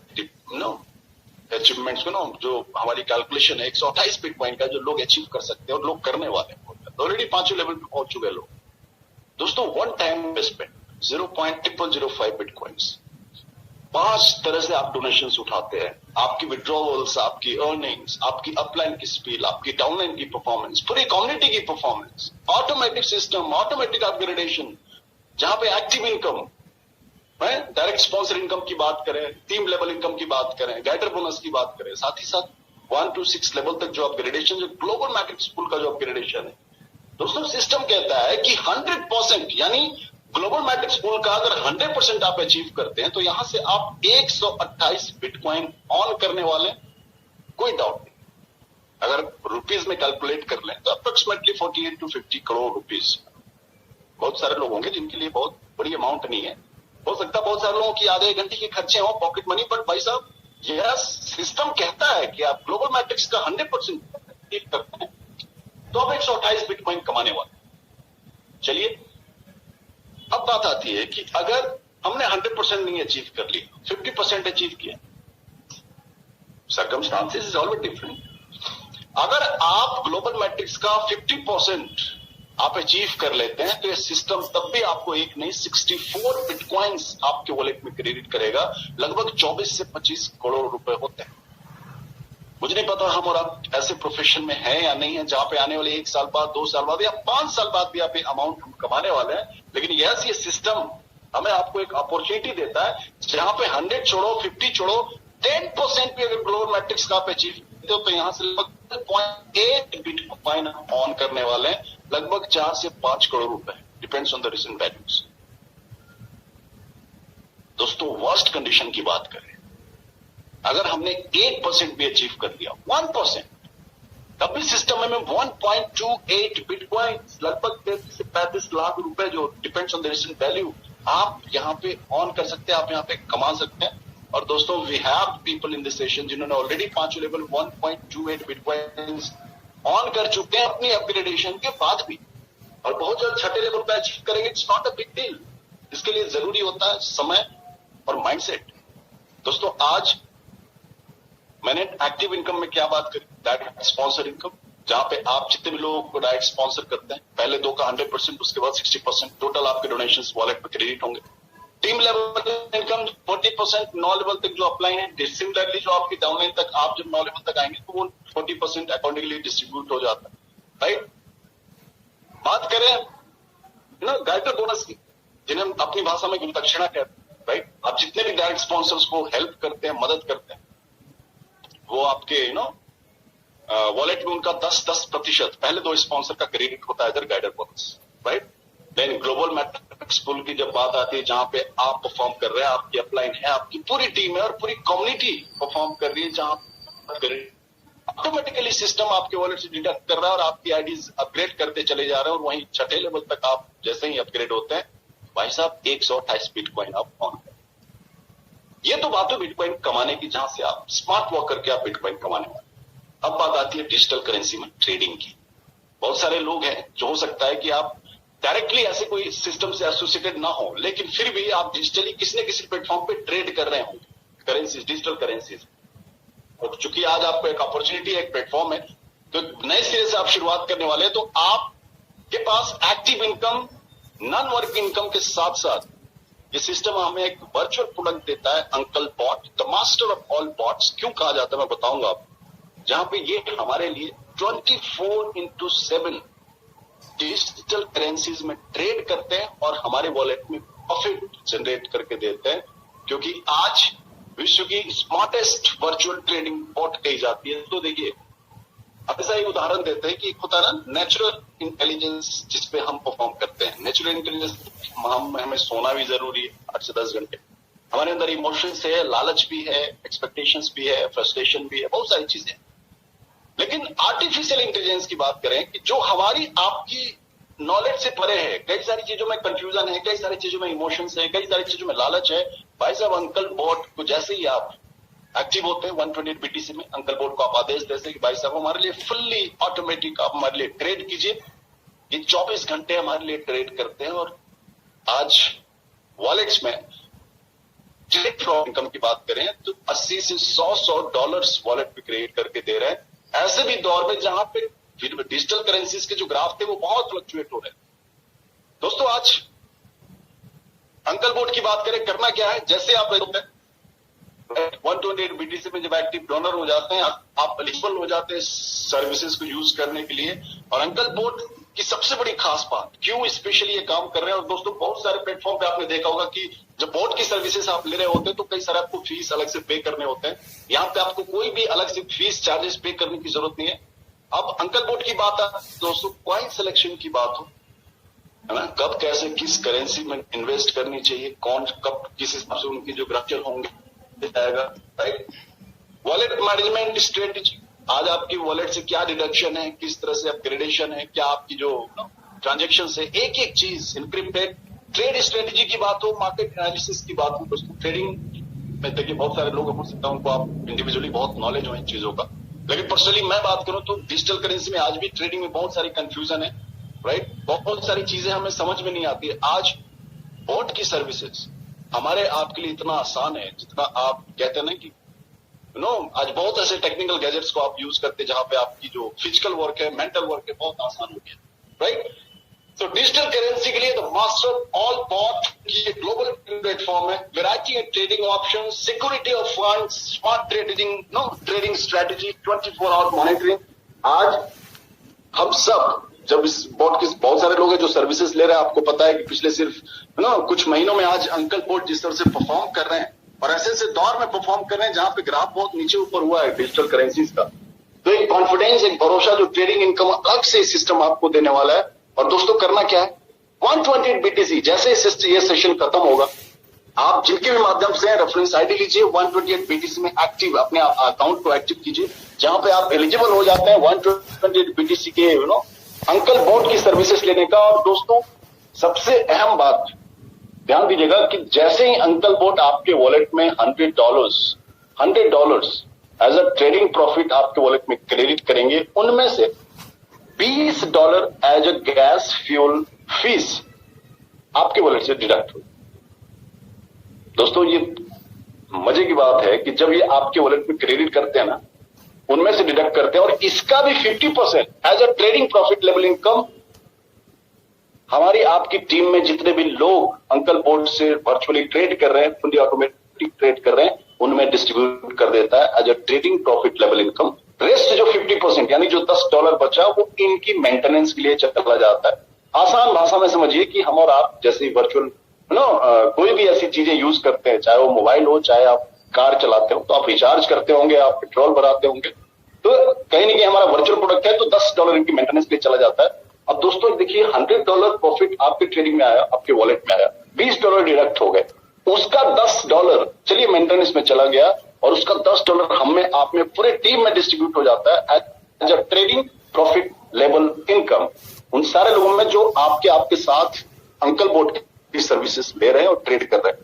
अचीवमेंट्स को जो हमारी कैलकुलेशन है 128 बिटकॉइन का जो लोग अचीव कर सकते हैं और लोग करने वाले हैं, ऑलरेडी 5 लेवल पे पहुंच चुके लोग। दोस्तों वन टाइम इन्वेस्टमेंट 0.0005 बिटकॉइंस, 5 तरह से आप डोनेशन उठाते हैं। आपकी विड्रॉवल्स, आपकी अर्निंग्स, आपकी अपलाइन की स्पीड, आपकी डाउनलाइन की परफॉर्मेंस, पूरी कम्युनिटी की performance, automatic system, automatic upgradation, जहां पे एक्टिव इनकम है, डायरेक्ट स्पॉन्सर इनकम की बात करें, टीम लेवल इनकम की बात करें, गाइडर बोनस की बात करें, साथ ही साथ 1 to 6 लेवल तक जो अपग्रेडेशन, जो ग्लोबल मैट्रिक्स पूल का जो अपग्रेडेशन है। दोस्तों सिस्टम कहता है कि 100% यानी ग्लोबल मैट्रिक्स पूल का अगर 100% आप अचीव करते हैं, तो यहां से आप 128 बिटकॉइन ऑन करने वाले, कोई डाउट नहीं। अगर रुपीज में कैलकुलेट कर लें तो अप्रोक्सीमेटली 48 to 50 करोड़ रुपीज। बहुत सारे लोग होंगे जिनके लिए बहुत बड़ी अमाउंट नहीं है, हो सकता है बहुत सारे लोगों की आधे घंटे के खर्चे हो पॉकेट मनी, बट भाई साहब यह सिस्टम कहता है कि आप ग्लोबल मैट्रिक्स का 100% अचीव करते हैं, तो आप 128 बिटकॉइन कमाने वाले। चलिए अब बात आती है कि अगर हमने 100% नहीं अचीव कर लिया, 50% अचीव किया, सर्कमस्टांसेस इज ऑलवेज डिफरेंट। अगर आप ग्लोबल मैट्रिक्स का 50% आप अचीव कर लेते हैं, तो ये सिस्टम तब भी आपको एक नहीं 64 बिटकॉइंस आपके वॉलेट में क्रेडिट करेगा। लगभग 24 से 25 करोड़ रुपए होते हैं। मुझे नहीं पता हम और आप ऐसे प्रोफेशन में हैं या नहीं है, जहां पे आने वाले 1 साल बाद, 2 साल बाद या 5 साल बाद भी आप ये अमाउंट कमाने वाले हैं। लेकिन यस, ये सिस्टम हमें आपको एक अपॉर्चुनिटी देता है, जहां पे 100 छोड़ो, 50 छोड़ो, 10% भी अगर ग्लोबल मैट्रिक्स का आप अचीव करते हो, तो यहां से लगभग 0.8 बिटकॉइन ऑन करने वाले हैं, लगभग 4 से 5 करोड़ रुपए, depends on the recent values. दोस्तों वर्स्ट कंडीशन की बात करें, अगर हमने 8% भी अचीव कर लिया, 1%, तब भी सिस्टम में 1.28 बिटकॉइन, लगभग 33 से 35 लाख रुपए, जो depends on the recent value, आप यहां पे ऑन कर सकते हैं, आप यहां पे कमा सकते हैं। और दोस्तों we have people in this session जिन्होंने ऑलरेडी 5 लेवल 1.28 बिटकॉइन ऑन कर चुके हैं अपनी अपग्रेडेशन के बाद भी, और बहुत जल्द 6ठे लेवल पे अचीव करेंगे। It's not a big deal. इसके लिए जरूरी होता है समय और माइंडसेट। दोस्तों आज मैंने एक्टिव इनकम में क्या बात करी, डायरेक्ट स्पॉन्सर इनकम, जहां पे आप जितने भी लोगों को डायरेक्ट स्पॉन्सर करते हैं, पहले 2 का 100%, उसके बाद 60%, टोटल आपके डोनेशंस वॉलेट पे क्रेडिट होंगे। टीम लेवल इनकम 40%, 9 लेवल तक जो अप्लाई है, सिमिलरली जो आपकी डाउनलाइन तक, आप जब 9 लेवल तक आएंगे तो वो 40% अकॉर्डिंगली डिस्ट्रीब्यूट हो जाता है, राइट। बात करें गाइडर बोनस की, जिन्हें हम अपनी भाषा में गुरु दक्षिणा कहते हैं, राइट। आप जितने भी डायरेक्ट स्पॉन्सर्स को हेल्प करते हैं, मदद करते हैं, वो आपके वॉलेट में उनका 10% पहले 2 स्पॉन्सर का क्रेडिट होता है इधर guider bonus, right. Then global mathematics school की जब बात आती है, जहां पे आप परफॉर्म कर रहे हैं, आपकी अपलाइन है, आपकी पूरी टीम है और पूरी कम्युनिटी परफॉर्म कर रही है, जहां ऑटोमेटिकली सिस्टम आपके वॉलेट से डिडक्ट कर रहा है और आपकी आईडीज अपग्रेड करते चले जा रहे हैं, और वहीं छठे लेवल तक आप जैसे ही अपग्रेड होते हैं, भाई साहब 128 बिटकॉइन आप ऑन करें। ये तो बात है बिटकॉइन कमाने की, जहां से आप स्मार्ट वर्क करके आप बिटकॉइन कमाने वाले। अब बात आती है डिजिटल करेंसी में ट्रेडिंग की। बहुत सारे लोग हैं जो हो सकता है कि आप डायरेक्टली ऐसे कोई सिस्टम से एसोसिएटेड ना हो, लेकिन फिर भी आप डिजिटली किसी न किसी प्लेटफॉर्म पे ट्रेड कर रहे होंगे करेंसीज, डिजिटल करेंसीज। और चूंकि आज आपको एक अपॉर्चुनिटी है, एक प्लेटफॉर्म है, तो नए सिरे से आप शुरुआत करने वाले हैं, तो आपके पास active income, non work income के साथ साथ ये सिस्टम हमें एक वर्चुअल प्रोडक्ट देता है, uncle bot, the master of all bots. क्यों कहा जाता है मैं बताऊंगा आपको, जहां पे ये हमारे लिए 24/7 डिजिटल करेंसीज में ट्रेड करते हैं और हमारे वॉलेट में प्रॉफिट जनरेट करके देते हैं, क्योंकि आज विश्व की स्मार्टेस्ट वर्चुअल ट्रेडिंग बॉट कही जाती है। तो देखिए, अब ऐसा एक उदाहरण देते हैं कि एक होता है ना नेचुरल इंटेलिजेंस, जिसपे हम परफॉर्म करते हैं। नेचुरल इंटेलिजेंस हमें सोना भी जरूरी है 8 से 10 घंटे, हमारे अंदर इमोशंस है, लालच भी है, एक्सपेक्टेशंस भी है, फ्रस्ट्रेशन भी है, बहुत सारी चीजें। लेकिन आर्टिफिशियल इंटेलिजेंस की बात करें कि जो हमारी आपकी नॉलेज से परे है, कई सारी चीजों में कंफ्यूजन है, कई सारी चीजों में इमोशंस है, कई सारी चीजों में लालच है। भाई साहब, अंकल बोट को जैसे ही आप एक्टिव होते हैं 128 BTC में, अंकल बोट को आप आदेश देते कि भाई साहब हमारे लिए फुल्ली ऑटोमेटिक आप हमारे लिए ट्रेड कीजिए, ये 24 घंटे हमारे लिए ट्रेड करते हैं। और आज वॉलेट्स में ट्रेड फ्रॉम इनकम की बात करें तो 80 से 100 डॉलर्स वॉलेट पे क्रिएट करके दे रहे हैं, ऐसे भी दौर में जहां पे डिजिटल करेंसीज के जो ग्राफ थे वो बहुत फ्लक्चुएट हो रहे हैं। दोस्तों, आज अंकल बोट की बात करें, करना क्या है, जैसे आप 128 BTC में जब एक्टिव डोनर हो जाते हैं, आप एलिजिबल हो जाते हैं सर्विसेज को यूज करने के लिए। और अंकल बोट की सबसे बड़ी खास बात, क्यों स्पेशली ये काम कर रहे हैं, और दोस्तों बहुत सारे प्लेटफॉर्म पे आपने देखा होगा कि जब बोट की सर्विसेज आप ले रहे होते हैं तो कई सारे आपको फीस अलग से पे करने होते हैं। यहाँ पे आपको कोई भी अलग से फीस चार्जेस पे करने की जरूरत नहीं है। अब अंकल बोट की बात है दोस्तों, कॉइन सिलेक्शन की बात हो, है ना, कब कैसे किस करेंसी में इन्वेस्ट करनी चाहिए, कौन कब किस हिसाब से उनकी जो ग्राफिकल होंगे जाएगा, राइट। वॉलेट मैनेजमेंट स्ट्रेटेजी, आज आपकी वॉलेट से क्या डिडक्शन है, किस तरह से अपग्रेडेशन है, क्या आपकी जो ट्रांजेक्शन है, एक एक चीज इनक्रिप्टेड। ट्रेड स्ट्रेटेजी की बात हो, मार्केट एनालिसिस की बात हो, दोस्तों ट्रेडिंग में देखिए बहुत सारे लोग, हो सकता है उनको आप इंडिविजुअली बहुत नॉलेज हो इन चीजों का, लेकिन पर्सनली मैं बात करूं तो डिजिटल करेंसी में आज भी ट्रेडिंग में बहुत सारी कंफ्यूजन है, राइट। बहुत सारी चीजें हमें समझ में नहीं आती है। आज बॉट की सर्विसेज हमारे आपके लिए इतना आसान है जितना आप कहते हैं ना कि आज बहुत ऐसे टेक्निकल गैजेट्स को आप यूज करते हैं जहां पे आपकी जो फिजिकल वर्क है, मेंटल वर्क है, बहुत आसान हो गया, राइट। तो डिजिटल करेंसी के लिए द मास्टर ऑल बॉट की ग्लोबल प्लेटफॉर्म है, variety and trading option, security of fund, smart trading strategy, 24 hour monitoring. आज हम सब जब इस बॉट के बहुत सारे लोग हैं जो सर्विसेज ले रहे हैं, आपको पता है कि पिछले सिर्फ कुछ महीनों में आज अंकल बॉट जिस तरह से परफॉर्म कर रहे हैं और ऐसे ऐसे दौर में परफॉर्म कर रहे हैं जहां पे ग्राफ बहुत नीचे ऊपर हुआ है डिजिटल करेंसीज का, तो एक कॉन्फिडेंस, एक भरोसा, जो ट्रेडिंग इनकम अलग से सिस्टम आपको देने वाला है। और दोस्तों करना क्या है, 128 BTC जैसे ये सेशन खत्म होगा, आप जिनके भी माध्यम से रेफरेंस आईडी लीजिए, 128 BTC में एक्टिव अपने अकाउंट को एक्टिव कीजिए, जहां पे आप एलिजिबल हो जाते हैं 128 BTC के अंकल बोट की सर्विसेज लेने का। और दोस्तों सबसे अहम बात ध्यान दीजिएगा कि जैसे ही अंकल बोट आपके वॉलेट में $100 एज अ ट्रेडिंग प्रॉफिट आपके वॉलेट में क्रेडिट करेंगे, उनमें से $20 as a gas fuel fee आपके वॉलेट से डिडक्ट हो। दोस्तों ये मजे की बात है कि जब ये आपके वॉलेट में क्रेडिट करते हैं ना, उनमें से डिडक्ट करते हैं, और इसका भी 50% as a trading profit level income हमारी आपकी टीम में जितने भी लोग अंकल बोट से वर्चुअली ट्रेड कर रहे हैं, फुली ऑटोमेटिक ट्रेड कर रहे हैं, उनमें डिस्ट्रीब्यूट कर देता है as a trading profit level income. Rest जो 50% यानी जो $10 बचा वो इनकी मेंटेनेंस के लिए चला जाता है। आसान भाषा में समझिए कि हम और आप जैसे वर्चुअल कोई भी ऐसी चीजें यूज करते हैं, चाहे वो मोबाइल हो, चाहे आप कार चलाते हो, तो आप रिचार्ज करते होंगे, आप पेट्रोल भराते होंगे, तो कहीं ना कहीं हमारा वर्चुअल प्रोडक्ट है तो $10 इनकी मेंटेनेंस के लिए चला जाता है। अब दोस्तों देखिए, $100 प्रॉफिट आपके ट्रेडिंग में आया, आपके वॉलेट में आया, $20 डिडक्ट हो गए, उसका $10 चलिए मेंटेनेंस में चला गया, और उसका $10 हम में, आप में, पूरे टीम में डिस्ट्रीब्यूट हो जाता है as a trading profit level income, उन सारे लोगों में जो आपके साथ अंकल बोट की सर्विसेज ले रहे हैं और ट्रेड कर रहे हैं।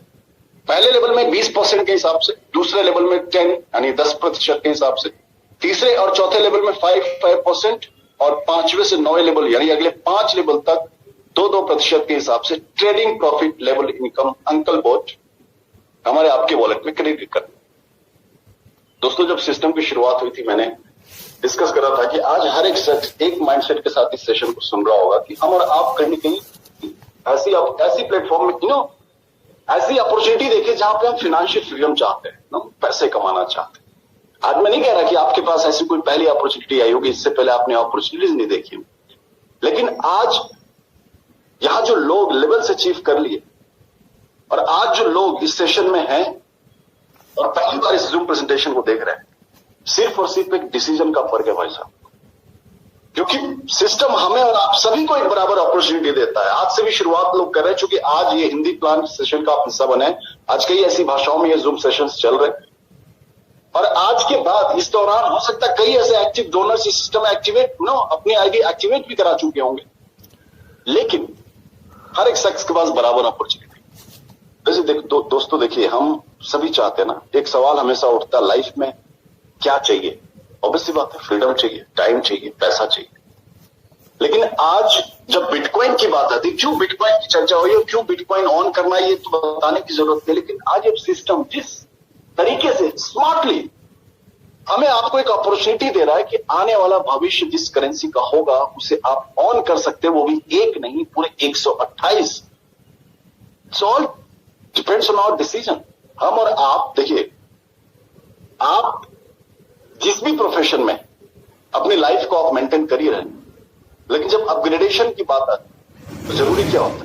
पहले लेवल में 20% के हिसाब से, दूसरे लेवल में 10 यानी 10% के हिसाब से, तीसरे और चौथे लेवल में 5% और 5वें से 9वें लेवल यानी अगले 5 लेवल तक 2% के हिसाब से trading profit level income uncle boat हमारे आपके वॉलेट में क्रेडिट कर। दोस्तों जब सिस्टम की शुरुआत हुई थी, मैंने डिस्कस करा था कि आज हर एक शख्स एक माइंडसेट के साथ इस सेशन को सुन रहा होगा कि हम और आप कहीं कहीं ऐसी प्लेटफॉर्म में ऐसी अपॉर्चुनिटी देखिए जहां पे हम फाइनेंशियल फ्रीडम चाहते हैं, पैसे कमाना चाहते हैं। आज मैं नहीं कह रहा कि आपके पास ऐसी कोई पहली अपॉर्चुनिटी आई होगी, इससे पहले आपने अपॉर्चुनिटीज नहीं देखी, लेकिन आज यहां जो लोग लेवल्स अचीव कर लिए, और आज जो लोग इस सेशन में हैं और पहली बार इस जूम प्रेजेंटेशन को देख रहे हैं, सिर्फ और सिर्फ एक डिसीजन का फर्क है भाई साहब, क्योंकि सिस्टम हमें और आप सभी को एक बराबर अपॉर्चुनिटी देता है। आज से भी शुरुआत लोग कर रहे हैं, क्योंकि आज ये हिंदी प्लान सेशन का आप हिस्सा बने, आज कई ऐसी भाषाओं में ये जूम सेशंस चल रहे हैं, और आज के बाद इस दौरान हो सकता है कई ऐसे एक्टिव डोनर्स इस सिस्टम में अपनी आईडी एक्टिवेट भी करा चुके होंगे, लेकिन हर एक शख्स के पास बराबर अपॉर्चुनिटी। जैसे दोस्तों देखिए, हम सभी चाहते हैं ना, एक सवाल हमेशा उठता है लाइफ में, क्या चाहिए? ऑब्वियसली बात है, फ्रीडम चाहिए, टाइम चाहिए, पैसा चाहिए। लेकिन आज जब बिटकॉइन की बात आती है, क्यों बिटकॉइन की चर्चा हुई है, क्यों बिटकॉइन ऑन करना है, ये तो बताने की जरूरत नहीं, लेकिन आज ये सिस्टम जिस तरीके से स्मार्टली हमें आपको एक अपॉर्चुनिटी दे रहा है कि आने वाला भविष्य जिस करेंसी का होगा उसे आप ऑन कर सकते हैं, वो भी एक नहीं, पूरे 128। It's all depends on our decision. हम और आप देखिए, आप जिस भी प्रोफेशन में अपनी लाइफ को आप मेंटेन कर ही रहे, लेकिन जब अपग्रेडेशन की बात आती है तो जरूरी क्या होता है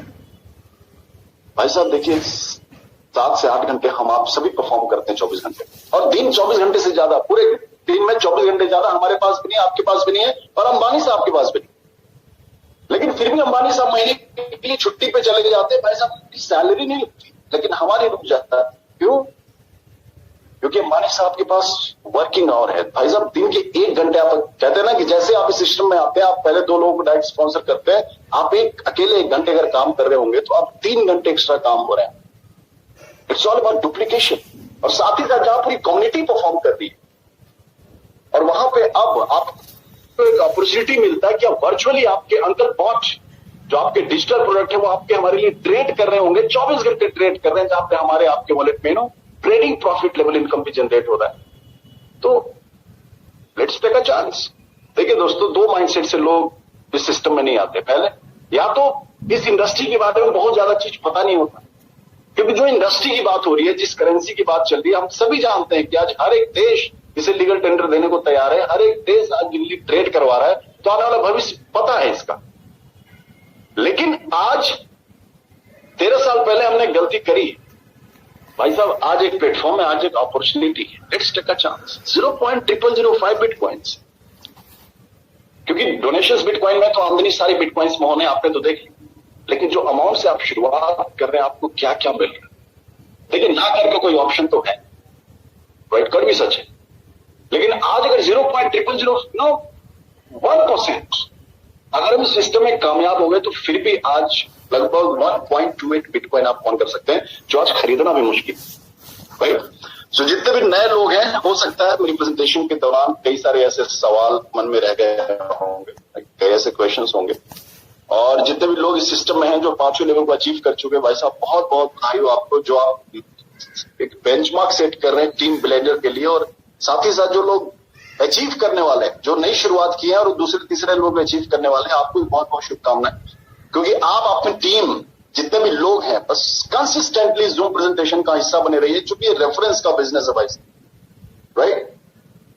भाई साहब? देखिए 7 से 8 घंटे हम आप सभी परफॉर्म करते हैं 24 घंटे, और दिन 24 घंटे से ज्यादा, पूरे दिन में 24 घंटे ज्यादा हमारे पास भी नहीं, आपके पास भी नहीं है, और अंबानी साहब के पास भी नहीं। लेकिन फिर भी अंबानी साहब महीने के लिए छुट्टी पे चले जाते हैं, भाई साहब उनकी सैलरी नहीं रुकती, लेकिन हमारी रुक जाता है। क्यों? क्योंकि अंबानी साहब के पास वर्किंग आवर है भाई साहब, दिन के 1 घंटे। आप कहते हैं ना कि जैसे आप इस सिस्टम में आते हैं, आप पहले 2 लोगों को डायरेक्ट स्पॉन्सर करते हैं, आप अकेले 1 घंटे अगर काम कर रहे होंगे तो आप 3 घंटे एक्स्ट्रा काम हो रहे हैं। It's all about duplication. और साथ ही साथ जहां पूरी कम्युनिटी परफॉर्म कर रही है, और वहां पे अब आपको एक अपॉर्चुनिटी मिलता है कि आप वर्चुअली आपके अंकल बॉट जो आपके डिजिटल प्रोडक्ट है वो आपके हमारे लिए ट्रेड कर रहे होंगे, 24 घंटे ट्रेड कर रहे हैं, जहां पे हमारे आपके वॉलेट में ट्रेडिंग प्रॉफिट लेवल इनकम भी जनरेट हो रहा है। तो लेट्स टेक अ चांस। देखिए दोस्तों, 2 माइंडसेट से लोग इस सिस्टम में नहीं आते। पहले, या तो इस इंडस्ट्री के बारे में बहुत ज्यादा चीज पता नहीं होता, क्योंकि जो इंडस्ट्री की बात हो रही है, जिस करेंसी की बात चल रही है, हम सभी जानते हैं कि आज हर एक देश इसे लीगल टेंडर देने को तैयार है, हर एक देश आज दिल्ली ट्रेड करवा रहा है, तो आने वाला भविष्य पता है इसका। लेकिन आज 13 साल पहले हमने गलती करी भाई साहब, आज एक प्लेटफॉर्म है, आज एक अपॉर्चुनिटी है, let's take a chance. 0.0005 bitcoins, क्योंकि डोनेशंस बिटकॉइन में तो आमदनी सारी बिटकॉइंस में होने, आपने तो देख ली, लेकिन जो अमाउंट से आप शुरुआत कर रहे हैं, आपको क्या क्या मिल रहा है। लेकिन ना करके कोई ऑप्शन तो है, राइट? कर भी सच है, लेकिन आज अगर 0.0001% अगर हम सिस्टम में कामयाब हो गए, तो फिर भी आज लगभग 1.28 बिटकॉइन आप ऑन कर सकते हैं, जो आज खरीदना भी मुश्किल है, राइट? सो जितने भी नए लोग हैं, हो सकता है मेरी प्रेजेंटेशन के दौरान कई सारे ऐसे सवाल मन में रह गए होंगे, कई ऐसे क्वेश्चंस होंगे, और जितने भी लोग इस सिस्टम में हैं जो 5वें लेवल को अचीव कर चुके हैं, भाई साहब बहुत बहुत बधाई हो आपको, जो आप एक बेंचमार्क सेट कर रहे हैं टीम बिल्डर के लिए। और साथ ही साथ जो लोग अचीव करने वाले हैं, जो नई शुरुआत की है और दूसरे तीसरे लोग अचीव करने वाले हैं, आपको बहुत बहुत शुभकामनाएं, क्योंकि आप अपनी टीम जितने भी लोग हैं बस कंसिस्टेंटली जूम प्रेजेंटेशन का हिस्सा बने रहिए, क्योंकि ये रेफरेंस का बिजनेस है भाई, राइट?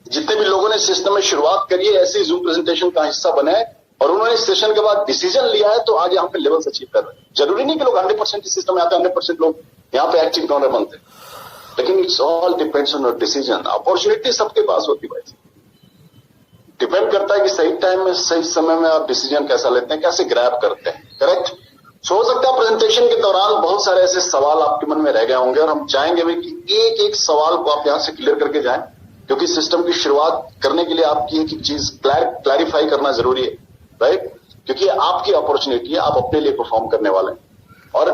जितने भी लोगों ने सिस्टम में शुरुआत करी है, ऐसे जूम प्रेजेंटेशन का हिस्सा बने, और उन्होंने इस सेशन के बाद डिसीजन लिया है, तो आज यहाँ पे लेवल्स अचीव कर रहे हैं। जरूरी नहीं कि लोग 100% इस सिस्टम में आते हैं, 100% लोग यहाँ पे एक्टिव डोनर बनते हैं, लेकिन it's all depends on your decision. Opportunity सबके पास होती है भाई, डिपेंड करता है कि सही टाइम में सही समय में आप डिसीजन कैसा लेते हैं, कैसे ग्रैब करते हैं। करेक्ट। सो हो सकता है प्रेजेंटेशन के दौरान बहुत सारे ऐसे सवाल आपके मन में रह गए होंगे, और हम चाहेंगे भी कि एक एक सवाल को आप यहां से क्लियर करके जाएं, क्योंकि सिस्टम की शुरुआत करने के लिए आपकी एक एक चीज क्लैरिफाई करना जरूरी है, राइट। क्योंकि आपकी अपॉर्चुनिटी है, आप अपने लिए परफॉर्म करने वाले हैं। और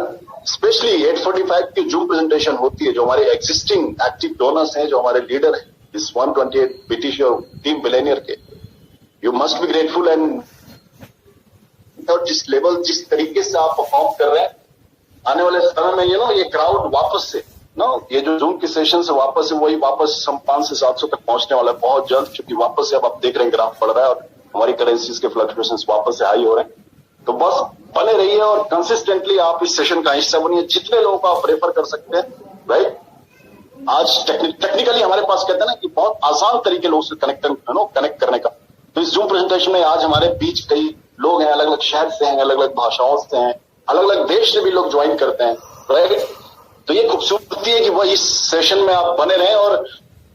स्पेशली 845 की जूम प्रेजेंटेशन होती है, जो हमारे एग्जिस्टिंग एक्टिव डोनर्स हैं, जो हमारे लीडर हैं इस 128 बीटीसी और टीम बिलियनियर के, you must be grateful. And और जिस तरीके से आप परफॉर्म कर रहे हैं, आने वाले समय में ये क्राउड वापस से ये जो जूम के सेशन से वापस है, वही वापस हम 500 से 700 तक पहुंचने वाला है बहुत जल्द, क्योंकि वापस से अब आप देख रहे हैं ग्राफ बढ़ रहा है और हमारी करेंसीज के फ्लक्चुएशंस वापस से हाई हो रहे हैं। तो बस बने रहिए और कंसिस्टेंटली आप इस सेशन का हिस्सा बनिए, जितने लोगों को आप रेफर कर सकते हैं, राइट। आज टेक्निकली हमारे पास कहते हैं ना कि बहुत आसान तरीके लोगों से कनेक्ट करने का। तो इस जूम प्रेजेंटेशन में आज हमारे बीच कई लोग हैं, अलग अलग शहर से हैं, अलग अलग भाषाओं से हैं, अलग अलग देश से भी लोग ज्वाइन करते हैं, राइट। तो ये खूबसूरती है कि वो इस सेशन में आप बने रहें, और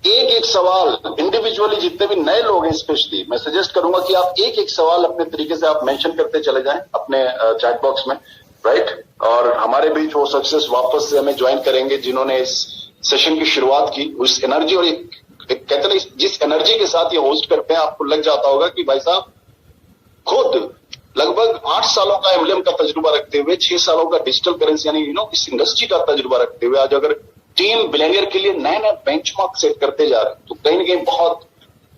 एक एक सवाल इंडिविजुअली जितने भी नए लोग हैं, स्पेशली मैं सजेस्ट करूंगा कि आप एक एक सवाल अपने तरीके से आप मेंशन करते चले जाएं अपने चैट बॉक्स में, राइट। और हमारे बीच वो सक्सेस वापस से हमें ज्वाइन करेंगे जिन्होंने इस सेशन की शुरुआत की। उस एनर्जी और कहते हैं जिस एनर्जी के साथ ये होस्ट करते हैं, आपको लग जाता होगा कि भाई साहब खुद लगभग 8 सालों का एमएलएम का तजुर्बा रखते हुए, 6 सालों का डिजिटल करेंसी यानी इस इंडस्ट्री का तजुर्बा रखते हुए, आज अगर टीम बिलियनियर के लिए नए नए बेंचमार्क सेट करते जा रहे हैं, तो कहीं ना कहीं बहुत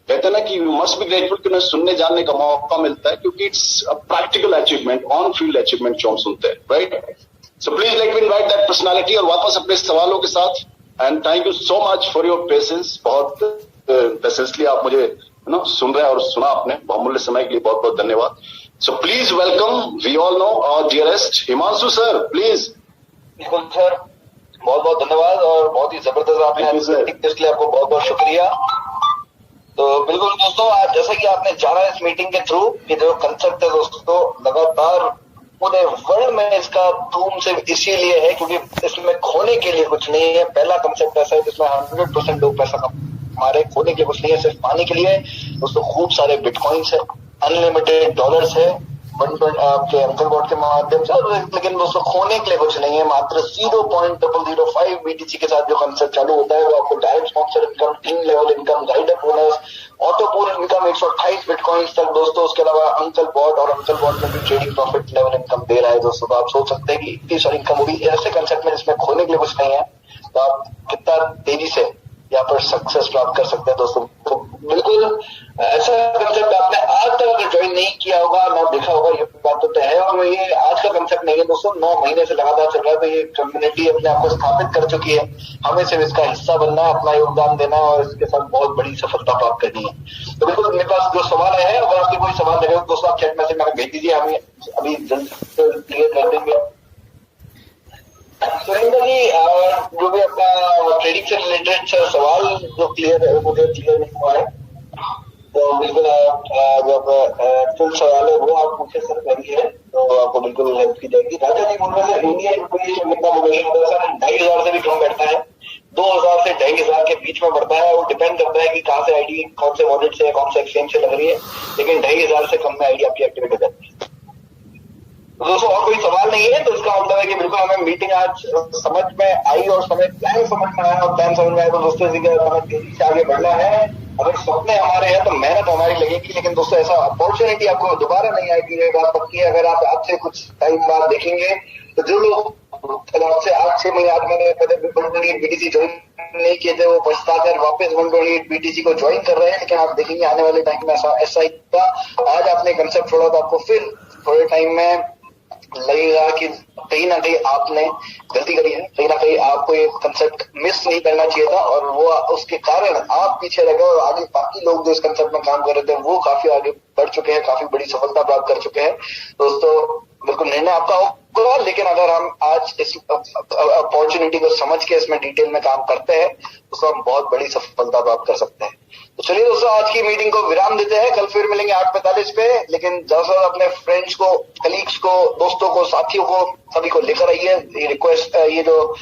कहते हैं ना कि यू मस्ट बी ग्रेटफुल कि उन्हें सुनने जानने का मौका मिलता है, क्योंकि it's a practical achievement, on field achievement जो हम सुनते हैं, right. So please let me invite that personality, और वापस अपने सवालों के साथ। And thank you so much for your patience. बहुत पेशेंसली आप मुझे सुन रहे हैं और सुना आपने, बहुमूल्य समय के लिए बहुत बहुत धन्यवाद। So please welcome, we all know our dearest Himanshu sir, please. बिल्कुल सर, बहुत बहुत धन्यवाद, और बहुत ही जबरदस्त आपने इसलिए आपको बहुत बहुत शुक्रिया। तो बिल्कुल दोस्तों, आज जैसा कि आपने जाना इस मीटिंग के थ्रू कि जो कंसेप्ट है दोस्तों, लगातार पूरे वर्ल्ड में इसका धूम सिर्फ इसीलिए है क्योंकि इसमें खोने के लिए कुछ नहीं है। पहला कंसेप्ट ऐसा है जिसमें 100% लोग पैसा हमारे खोने के लिए कुछ नहीं है, सिर्फ पाने के लिए दोस्तों। खूब सारे बिटकॉइंस है, अनलिमिटेड डॉलर्स है आपके अंकल बोर्ड के माध्यम से, लेकिन दोस्तों खोने के लिए कुछ नहीं है। मात्र 0.005 बीटीसी के साथ जो कंसेप्ट चालू होता है, वो आपको direct sponsor income, team level income, rider bonus, auto pool income 128 bitcoins तक दोस्तों। उसके अलावा अंकल बॉट और अंकल बॉट में भी ट्रेडिंग प्रॉफिट लेवल इनकम दे रहा है दोस्तों। तो आप सोच सकते हैं कि इतनी सारी इनकम होगी ऐसे कंसेप्ट में जिसमें खोने के लिए कुछ नहीं है, तो आप कितना तेजी से यहाँ पर सक्सेस प्राप्त कर सकते हैं दोस्तों। तो बिल्कुल ऐसा कंसेप्ट आपने आज तक अगर ज्वाइन नहीं किया होगा, ना देखा होगा, ये बात तो है। और ये आज का कंसेप्ट नहीं है दोस्तों, 9 महीने से लगातार चल रहा है। तो ये कम्युनिटी अपने आप को स्थापित कर चुकी है, हमें सिर्फ इसका हिस्सा बनना है, अपना योगदान देना है और इसके साथ बहुत बड़ी सफलता प्राप्त करनी है। तो बिल्कुल मेरे पास जो सवाल है, अगर आपके कोई सवाल लगे दोस्तों, आप चैट मैसेज में भेज दीजिए, हमें अभी जल्द क्लियर कर देंगे। सुरेंद्र जी, जो भी अपना ट्रेडिंग से रिलेटेड सवाल जो क्लियर है, मुझे क्लियर नहीं हुआ है, तो बिल्कुल आप फुल सवाल है वो आप मुझे सर करिए, तो आपको बिल्कुल हेल्प की जाएगी। राजा जी बोल रहे हैं इंडिया इन्फ्लेशन कितना मोटिवेशन होता है सर? 2500 से भी कम बैठता है, 2000 से 2500 के बीच में बढ़ता है। वो डिपेंड करता है कि कहाँ से आईडी, कौन से वॉलेट से, कौन से एक्सचेंज से लग रही है, लेकिन 2500 से कम में आईडी आपकी एक्टिवेट हो जाती है। दोस्तों और कोई सवाल नहीं है, तो इसका मतलब है कि बिल्कुल हमें मीटिंग आज समझ में आई और प्लान समझ में आया, और प्लान समझ में आया तो दोस्तों हमें तेजी से आगे बढ़ना है। अगर सपने हमारे हैं तो मेहनत हमारी लगेगी, लेकिन दोस्तों ऐसा अपॉर्चुनिटी आपको दोबारा नहीं आएगी, ये बात पक्की है। अगर आप आज से कुछ टाइम बाद देखेंगे तो जो लोग आपसे आज 6 महीने 8 महीने पहले 128 बीटीसी ज्वाइन नहीं किए थे, वो पछताते हैं, वापस 128 बीटीसी को ज्वाइन कर रहे हैं। लेकिन आप देखेंगे आने वाले टाइम में ऐसा ही था। आज आपने कंसेप्ट छोड़ा तो आपको फिर थोड़े टाइम में लगेगा कि कहीं ना कहीं आपने गलती करी है, कहीं ना कहीं आपको ये कंसेप्ट मिस नहीं करना चाहिए था, और वो उसके कारण आप पीछे रह गए और आगे बाकी लोग जो इस कंसेप्ट में काम कर रहे थे वो काफी आगे बढ़ चुके हैं, काफी बड़ी सफलता प्राप्त कर चुके हैं। दोस्तों बिल्कुल निर्णय आपका होगा, होगा, लेकिन अगर हम आज इस अपॉर्चुनिटी को समझ के इसमें डिटेल में काम करते हैं तो हम बहुत बड़ी सफलता प्राप्त कर सकते हैं। तो चलिए दोस्तों, आज की मीटिंग को विराम देते हैं। कल फिर मिलेंगे 8:45 पे। लेकिन ज्यादा अपने फ्रेंड्स को, कलीग्स को, दोस्तों को, साथियों को, सभी को लेकर आइए। ये रिक्वेस्ट, ये जो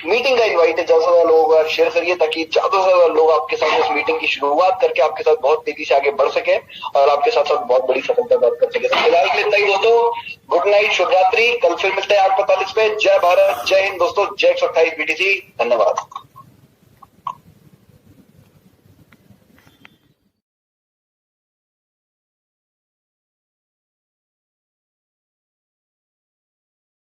मीटिंग का इनवाइट है, ज्यादा से ज्यादा लोगों का शेयर करिए ताकि ज्यादा से ज्यादा लोग आपके साथ इस मीटिंग की शुरुआत करके आपके साथ बहुत तेजी से आगे बढ़ सके और आपके साथ साथ बहुत बड़ी सफलता प्राप्त कर सके। तो फिलहाल के लिए इतना ही दोस्तों, गुड नाइट, शुभ रात्रि। कल फिर मिलते हैं 8:45 पे। जय भारत, जय हिंद दोस्तों, जय 128 BTC। धन्यवाद।